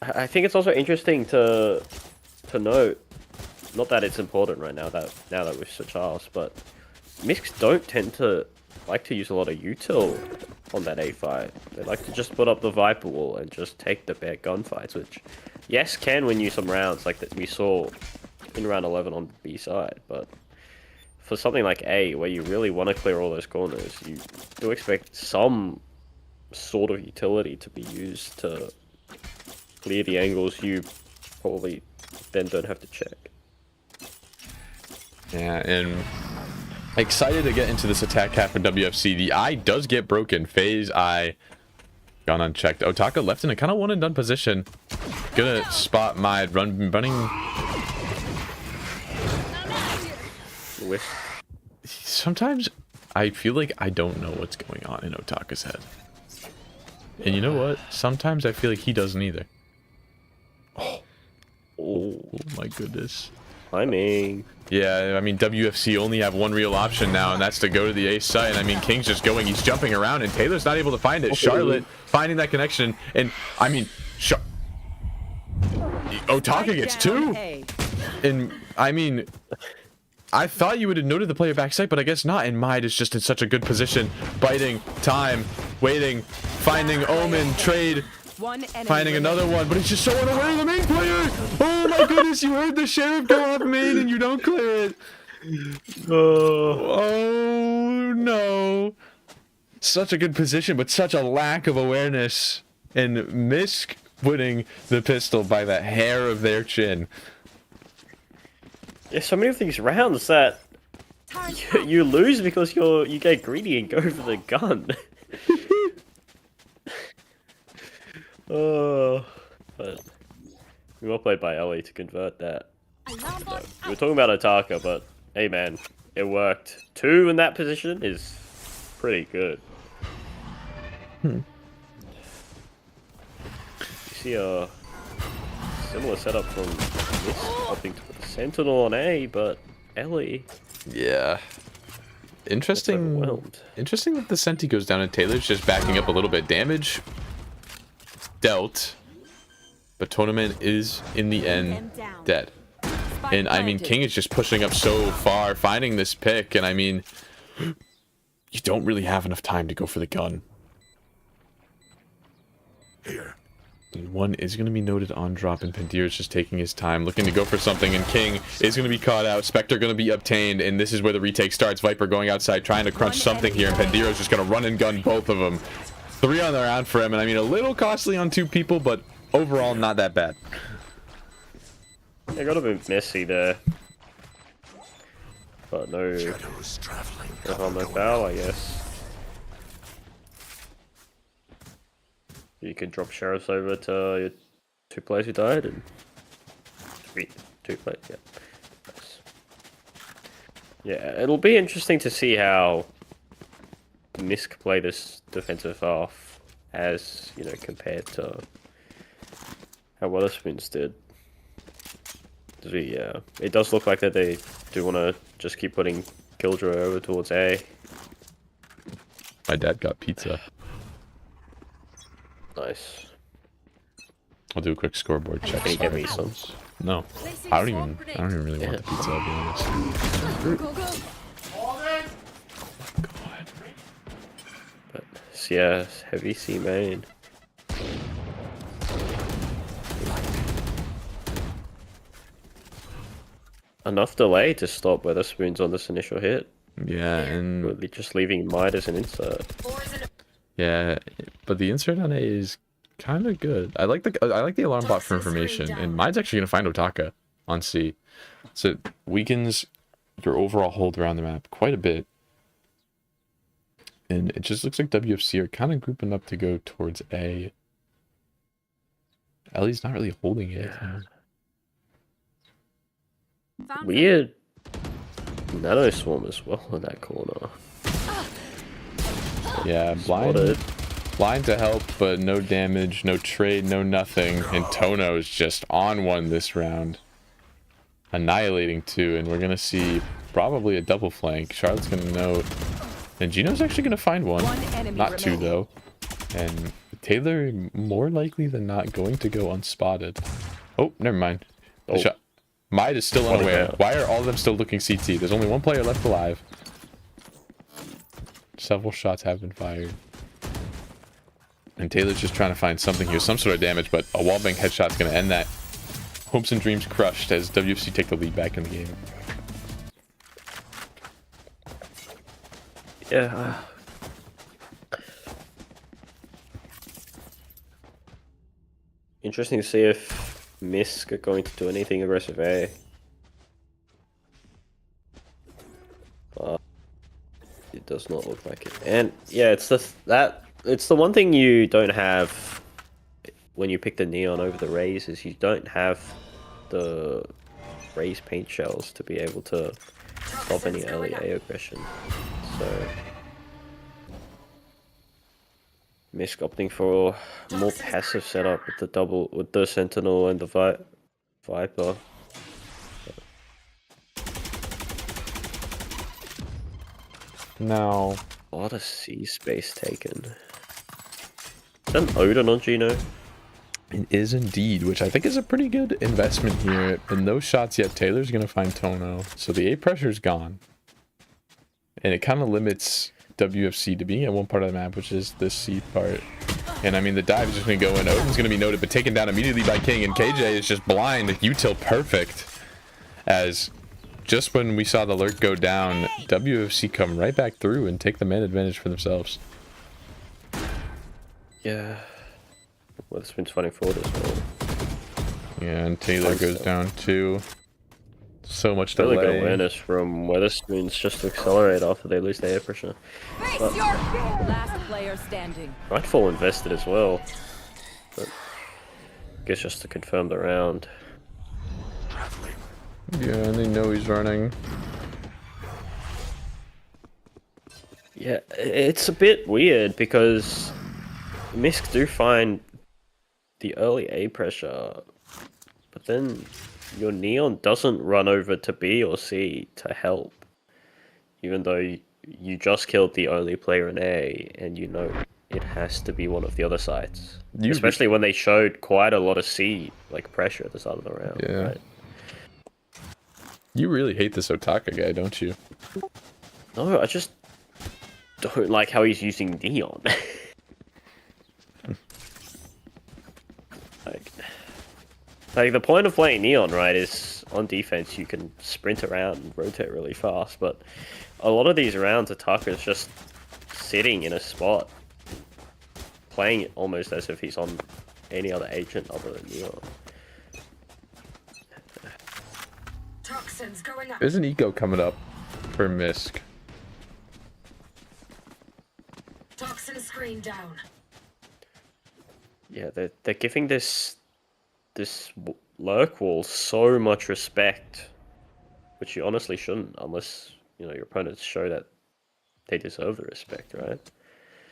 I think it's also interesting to note, not that it's important right now that we've switched halves, but Misks don't tend to like to use a lot of util on that A fight. They like to just put up the Viper wall and just take the bare gunfights, which yes can win you some rounds like that we saw in round 11 on B side, but for something like A where you really want to clear all those corners, you do expect some sort of utility to be used to clear the angles you probably then don't have to check. Yeah, and excited to get into this attack half for WFC. The eye does get broken. FaZe eye gone unchecked. Otaka left in a kind of one and done position. Gonna spot my running. Sometimes I feel like I don't know what's going on in Otaka's head. And you know what? Sometimes I feel like he doesn't either. Oh my goodness. I mean, yeah, I mean, WFC only have one real option now, and that's to go to the ace site. And I mean, King's just going, he's jumping around, and Taylor's not able to find it. Charlotte finding that connection, and I mean, Otaka gets 2. And I mean, I thought you would have noted the player backside, but I guess not. And Mide is just in such a good position, biting time, waiting, finding Omen, trade. Finding another one, but it's just so unaware of the main player. Oh my goodness, you heard the sheriff go off main and you don't clear it. Oh no. Such a good position, but such a lack of awareness. And Misk winning the pistol by the hair of their chin. there's so many of these rounds that you lose because you get greedy and go for the gun. Oh, but we well played by Ellie to convert that. So, we were talking about Otaka, but hey man, it worked. 2 in that position is pretty good. You see a similar setup from this, hoping to put the Sentinel on A, but Ellie. Yeah. interesting. overwhelmed. Interesting that the Senti goes down and Taylor's just backing up a little bit. Damage dealt, but Tonaman is in the end dead. And I mean, King is just pushing up so far, finding this pick, and I mean, you don't really have enough time to go for the gun. Here. And one is going to be noted on drop, and Pandir is just taking his time, looking to go for something, and King is going to be caught out. Spectre going to be obtained, and this is where the retake starts. Viper going outside, trying to crunch something here, and Pandir is just going to run and gun both of them. 3 on the round for him, and I mean, a little costly on 2 people, but overall, not that bad. It got a bit messy there. But no harm, no foul, I guess. You can drop sheriffs over to your 2 players who died, and 2 players, yeah. Nice. Yeah, it'll be interesting to see how Misk play this defensive half as, you know, compared to how Wetherspoons did. Yeah, it does look like that they do want to just keep putting Killjoy over towards A. My dad got pizza. Nice. I'll do a quick scoreboard check. Can you get me some? No, I don't even really want the pizza, I'll be honest. Go, go. God. But yeah, heavy C main. Enough delay to stop Wetherspoons on this initial hit. Yeah, and Really just leaving Might as an insert. yeah, but the insert on A is kind of good. I like the alarm bot for information, and mine's actually gonna find Otaka on C, so it weakens your overall hold around the map quite a bit. And it just looks like WFC are kind of grouping up to go towards A. Ellie's not really holding it. Weird Nano Swarm as well in that corner. Yeah, blind to help, but no damage, no trade, no nothing. And Tono's just on one this round. Annihilating 2, and we're gonna see probably a double flank. Charlotte's gonna know. And Gino's actually gonna find one. Not 2 though. And Taylor more likely than not going to go unspotted. Oh, never mind. The shot. Might is still unaware. Why are all of them still looking CT? There's only 1 player left alive. Several shots have been fired. And Taylor's just trying to find something here, some sort of damage, but a wallbang headshot's going to end that. Hopes and dreams crushed as WFC take the lead back in the game. Yeah. Interesting to see if Misk are going to do anything aggressive A. But it does not look like it. And yeah, it's the one thing you don't have when you pick the Neon over the Rays is you don't have the Rays paint shells to be able to stop any early A aggression. So Misk opting for a more passive setup with the Sentinel and the Viper. Now, A lot of C space taken. Is that an Odin on Gino? it is indeed, which I think is a pretty good investment here. In those shots yet, Taylor's going to find Tono. So the A pressure's gone. And it kind of limits WFC to being at one part of the map, which is this C part. And I mean, the dive is just going to go in. Odin's going to be noted, but taken down immediately by King. And KJ is just blind. Util perfect. As just when we saw the lurk go down, WFC come right back through and take the man advantage for themselves. Yeah. Well, it's been fighting forward as well. Yeah, and Taylor goes down too. So much Really delay. good awareness from Wetherspoons just to accelerate after they lose their air pressure. Face But your fear. Last player standing. Nightfall invested as well. But I guess just to confirm the round. Yeah, and they know he's running. Yeah, it's a bit weird because Misk do find the early A pressure, but then your Neon doesn't run over to B or C to help, even though you just killed the only player in A, and you know it has to be one of the other sides. Especially when they showed quite a lot of C like pressure at the start of the round. Yeah. Right? You really hate this Otaka guy, don't you? No, I just don't like how he's using Neon. like the point of playing Neon, right, is on defense you can sprint around and rotate really fast, but a lot of these rounds Otaka's just sitting in a spot, playing it almost as if he's on any other agent other than Neon. Toxins going up. There's an eco coming up for Misk. Toxin screen down. Yeah, they're giving this lurk wall so much respect, which you honestly shouldn't, unless your opponents show that they deserve the respect, right?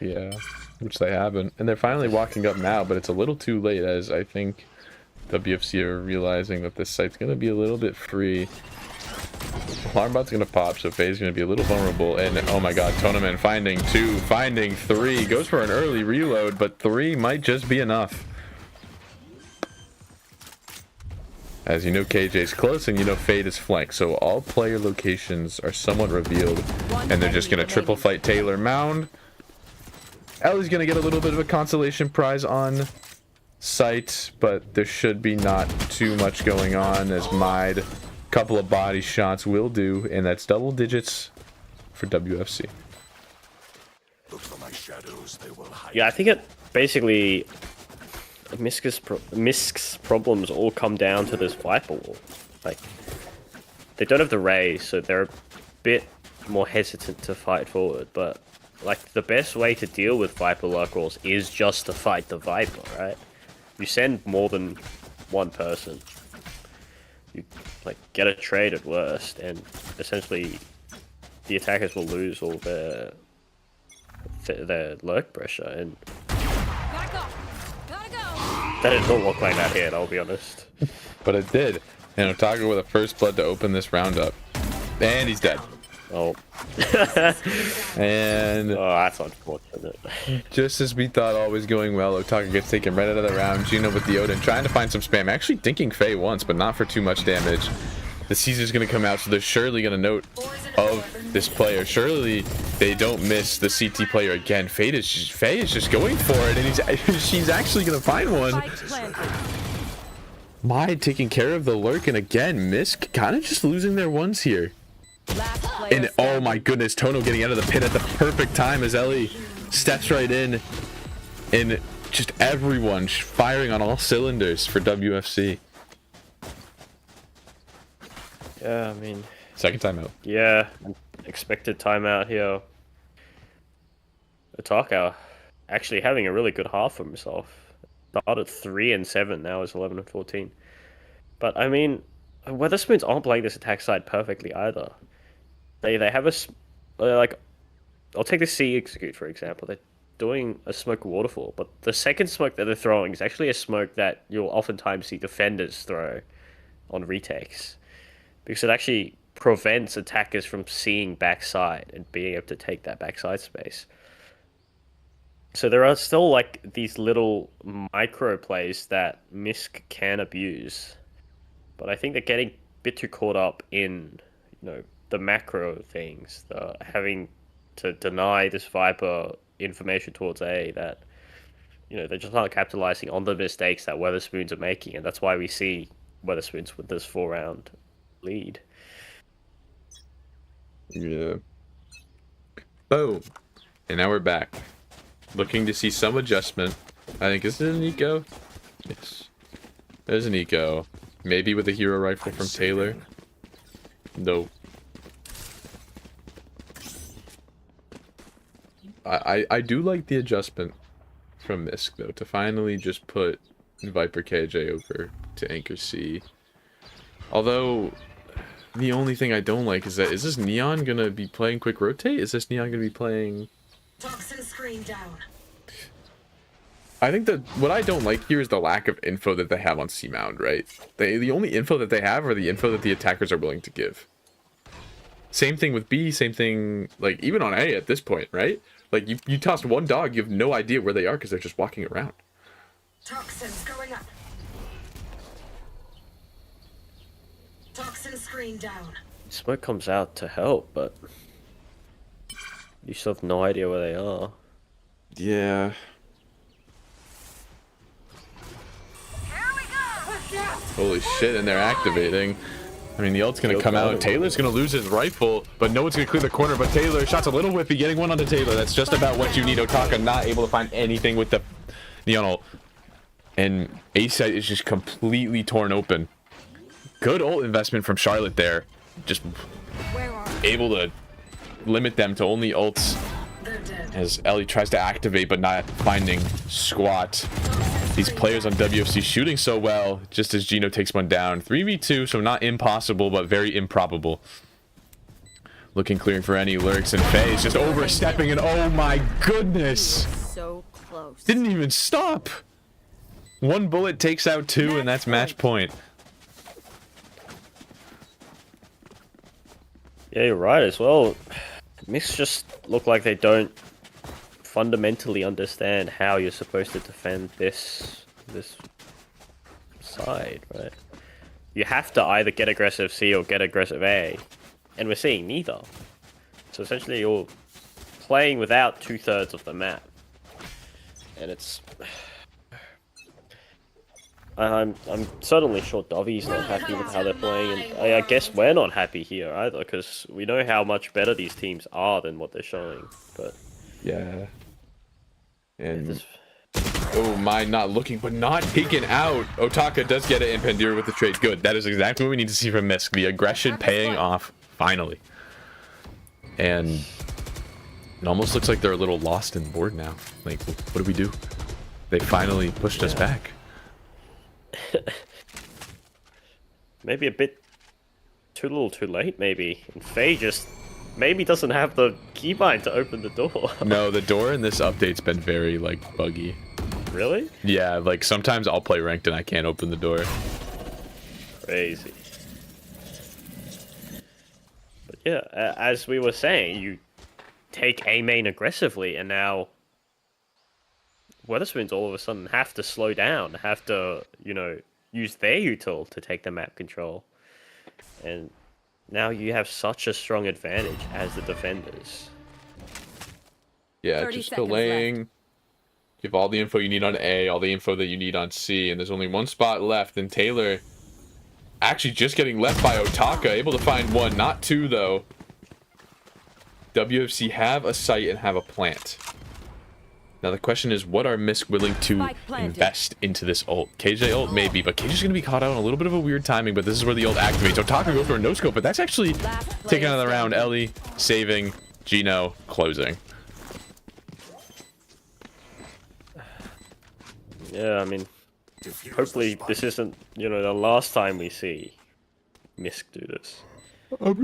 Yeah, which they haven't, and they're finally walking up now, but it's a little too late, as I think WFC are realizing that this site's gonna be a little bit free. Alarmbot's gonna pop, so Faye's gonna be a little vulnerable, and oh my god, Tonaman finding 2, finding 3, goes for an early reload, but 3 might just be enough. As you know, KJ's close, and you know Fade is flanked, so all player locations are somewhat revealed, and they're just gonna triple fight Taylor Mound. Ellie's gonna get a little bit of a consolation prize on site, but there should be not too much going on, as Mide, couple of body shots will do, and that's double digits for WFC. Yeah, I think it basically Misk's problems all come down to this Viper wall. Like, they don't have the Ray, so they're a bit more hesitant to fight forward, but like the best way to deal with Viper lurk walls is just to fight the Viper, right? You send more than one person. You like get a trade at worst, and essentially the attackers will lose all their lurk pressure, and Gotta go. Gotta go. that did not look like that hit, I'll be honest. But it did, and Otaka with a first blood to open this round up, and he's dead. Oh. And Oh, that's unfortunate. just as we thought all was going well, Otaka gets taken right out of the round. Gino with the Odin trying to find some spam, actually dinking Faye once, but not for too much damage. The Caesar's gonna come out, so they're surely gonna note of this player. Surely they don't miss the CT player again. Faye is just going for it, and she's actually gonna find one. Spike planted. Mide taking care of the lurk, and again, Misk kind of just losing their ones here. Last player And oh standing. my goodness, Tono getting out of the pit at the perfect time as Ellie steps right in, and just everyone firing on all cylinders for WFC. Yeah, I mean, Second timeout. yeah, expected timeout here. Otaka actually having a really good half for himself. Started 3 and 7, now is 11 and 14. But I mean, Wetherspoons aren't playing this attack side perfectly either. They have like, I'll take the C execute for example. They're doing a smoke waterfall, but the second smoke that they're throwing is actually a smoke that you'll oftentimes see defenders throw on retakes, because it actually prevents attackers from seeing backside and being able to take that backside space. So there are still like these little micro plays that Misk can abuse, but I think they're getting a bit too caught up in, the macro things, the having to deny this Viper information towards A, that they're just not capitalizing on the mistakes that Wetherspoons are making, and that's why we see Wetherspoons with this 4-round lead. Yeah. Boom. And now we're back. Looking to see some adjustment. I think, is it an eco? Yes. There's an eco. Maybe with a hero rifle from Taylor. No. I do like the adjustment from Misk, though, to finally just put Viper KJ over to Anchor C. Although, the only thing I don't like is this Neon gonna be playing quick rotate? Is this Neon gonna be playing... Toxin screen down. I think that what I don't like here is the lack of info that they have on C-Mound, right? The only info that they have are the info that the attackers are willing to give. Same thing with B, same thing, like, even on A at this point, right? Like, you toss one dog, you have no idea where they are because they're just walking around. Toxins going up. Toxin screen down. Smoke comes out to help, but you still have no idea where they are. Yeah. Holy shit, and they're activating. I mean, the ult's gonna come out. Taylor's gonna lose his rifle, but no one's gonna clear the corner. But Taylor, shot's a little whippy, getting one onto Taylor. That's just about what you need. Otaka not able to find anything with the Neon ult. And A-site is just completely torn open. Good ult investment from Charlotte there. Just able to limit them to only ults as Ellie tries to activate, but not finding squat. These players on WFC shooting so well, just as Gino takes one down. 3v2, so not impossible, but very improbable. Looking clearing for any lurks, and Faye's just overstepping, and oh my goodness! So close. Didn't even stop! One bullet takes out two, and that's match point. Yeah, you're right as well. Mischifs just look like they don't fundamentally understand how you're supposed to defend this side, right? You have to either get aggressive C or get aggressive A, and we're seeing neither. So essentially, you're playing without 2/3 of the map, and it's. I'm certainly sure Dovi's not happy with how they're playing, and I guess we're not happy here either, because we know how much better these teams are than what they're showing. But yeah, and oh my, not looking, but not taken out. Otaka does get it, and Pandira with the trade. Good. That is exactly what we need to see from Mischifs. The aggression paying off finally, and it almost looks like they're a little lost in the board now. Like, what do we do? They finally pushed us back. Maybe a bit too little too late, maybe. And Faye just maybe doesn't have the keybind to open the door. No, the door in this update's been very, like, buggy. Really? Yeah, like, sometimes I'll play ranked and I can't open the door. Crazy. But yeah, as we were saying, you take A main aggressively, and now Wetherspoons all of a sudden have to slow down, have to, you know, use their util to take the map control. And now you have such a strong advantage as the defenders. Yeah, 30 just seconds delaying. Give all the info you need on A, all the info that you need on C, and there's only one spot left, and Taylor actually just getting left by Otaka, able to find one, not two though. WFC have a site and have a plant. Now the question is, what are Mischifs willing to invest into this ult? KJ ult maybe, but KJ's going to be caught out on a little bit of a weird timing, but this is where the ult activates. Otaka goes for a no-scope, but that's actually taking out of the round. Ellie saving, Gino closing. Yeah, I mean, hopefully this isn't, you know, the last time we see Mischifs do this. Because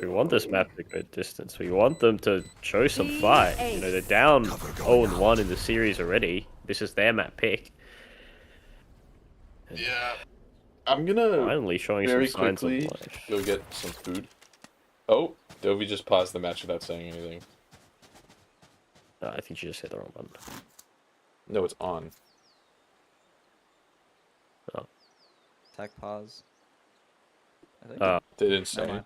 we want this map to go distance. We want them to show some fight. You know, they're down 0-1 in the series already. This is their map pick. Yeah. I'm gonna finally showing very some signs quickly of life. go get some food. Oh, Dovey just paused the match without saying anything. I think you just hit the wrong button. No, it's on. Oh. Tech pause. I think. They didn't say. Never mind.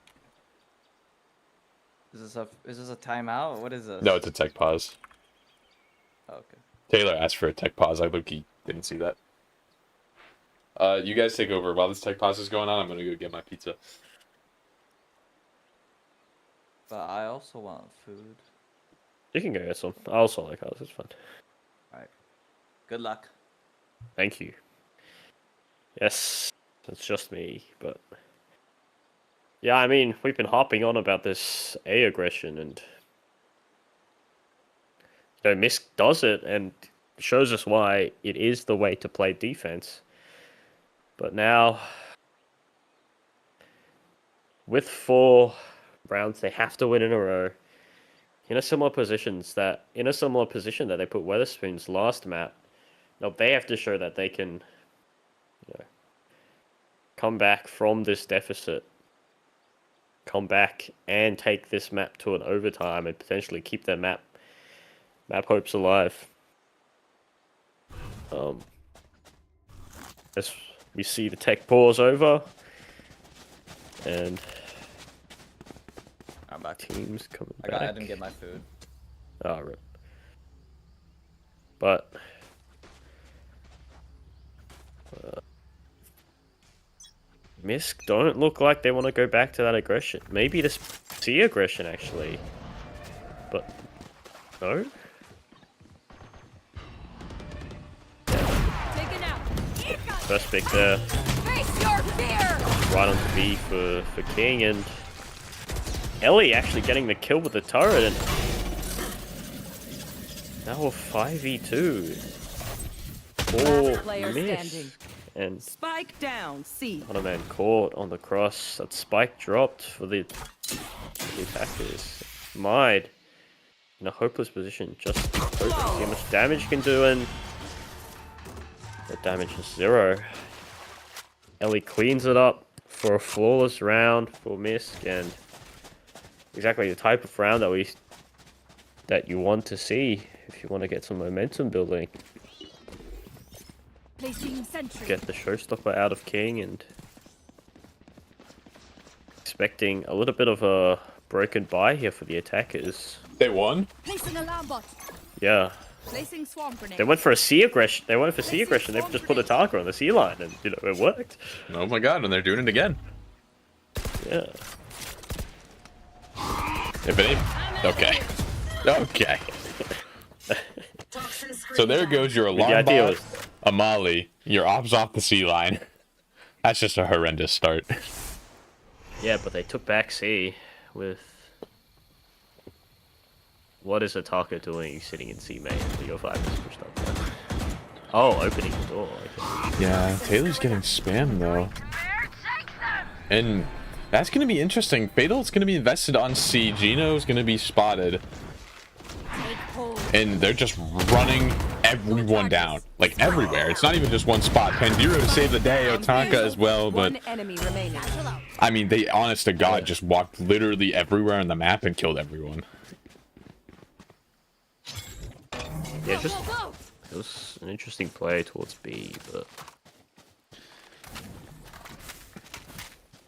Is this a timeout? What is this? No, it's a tech pause. Oh, okay. Taylor asked for a tech pause. I low-key didn't see that. You guys take over. While this tech pause is going on, I'm gonna go get my pizza. But I also want food. You can go get some. I also like ours. It's fun. Alright. Good luck. Thank you. Yes, it's just me, but yeah, I mean, we've been harping on about this A aggression, and you know, Mischifs does it and shows us why it is the way to play defense. But now, with 4 rounds, they have to win in a row. In a similar position that they put Wetherspoons last map. Now they have to show that they can, you know, come back from this deficit come back and take this map to an overtime and potentially keep their map hopes alive. As we see the tech pause over, and I'm back. teams coming back. I didn't get my food. Oh, rip. But Misk don't look like they want to go back to that aggression. Maybe this C aggression actually, but no. Taken out. First pick there, Face your fear. right onto B for King, and Ellie actually getting the kill with the turret, and now a 5v2 Last for player Miss. standing. And Spike down. C. Hunter caught on the cross. That spike dropped for the attackers. Mide in a hopeless position. Just hoping to see how much damage he can do, and the damage is 0. Ellie cleans it up for a flawless round for Misk, and exactly the type of round that you want to see if you want to get some momentum building. Placing sentry. Get the showstopper out of King, and expecting a little bit of a broken buy here for the attackers. They won? Placing alarm bot. Yeah, Placing swarm grenade. they went for a C aggression. They went for C aggression. They've just put a target on the C line, and it worked. Oh my god, and they're doing it again. Yeah. If it ain't... Okay. Okay. So there goes your The alarm idea bot, was, a molly, your ops off the C line. That's just a horrendous start. yeah, but they took back C with. What is Ataka doing sitting in C main? Your 5 is pushed up there. Oh, opening the door. Okay. Yeah, Taylor's getting spammed though. And that's going to be interesting. Fatal's going to be invested on C. Gino's going to be spotted. Take hold. And they're just running everyone down. Like everywhere. It's not even just one spot. Pandiro to save the day. Otaka as well. But One enemy remaining. I mean, they honest to God just walked literally everywhere on the map and killed everyone. Yeah, just Go, go. it was an interesting play towards B, but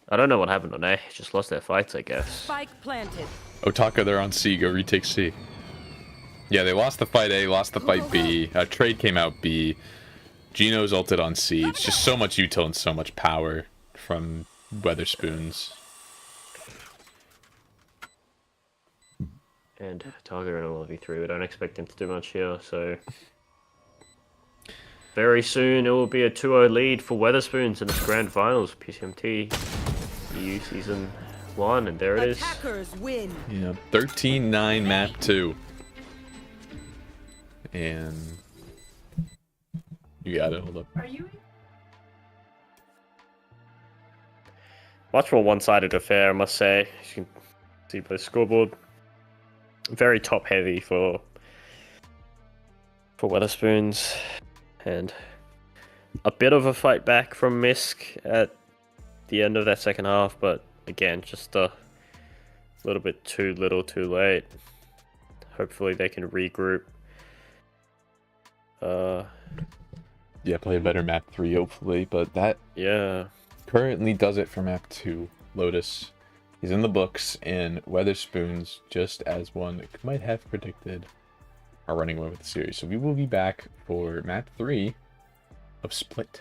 I don't know what happened on A. Just lost their fights, I guess. Spike planted. Otaka, they're on C. Go retake C. Yeah, they lost the fight A, lost the fight B. Trade came out B. Gino's ulted on C. It's just so much util and so much power from Wetherspoons. And Tiger in a 1v3. We don't expect him to do much here, so very soon it will be a 2-0 lead for Wetherspoons in this grand finals, PCMT EU Season 1, and there it is. Attackers win. Yeah, 13-9 map 2. And you got it, hold up. Much more one-sided affair, I must say. As you can see by the scoreboard. Very top-heavy for Wetherspoons, and a bit of a fight back from Misk at the end of that second half, but again, just a little bit too little too late. Hopefully they can regroup. Yeah, play a better map 3, hopefully, but that Yeah. currently does it for map 2. Lotus. He's in the books, and Wetherspoons, just as one might have predicted, are running away with the series. So we will be back for map 3 of Split.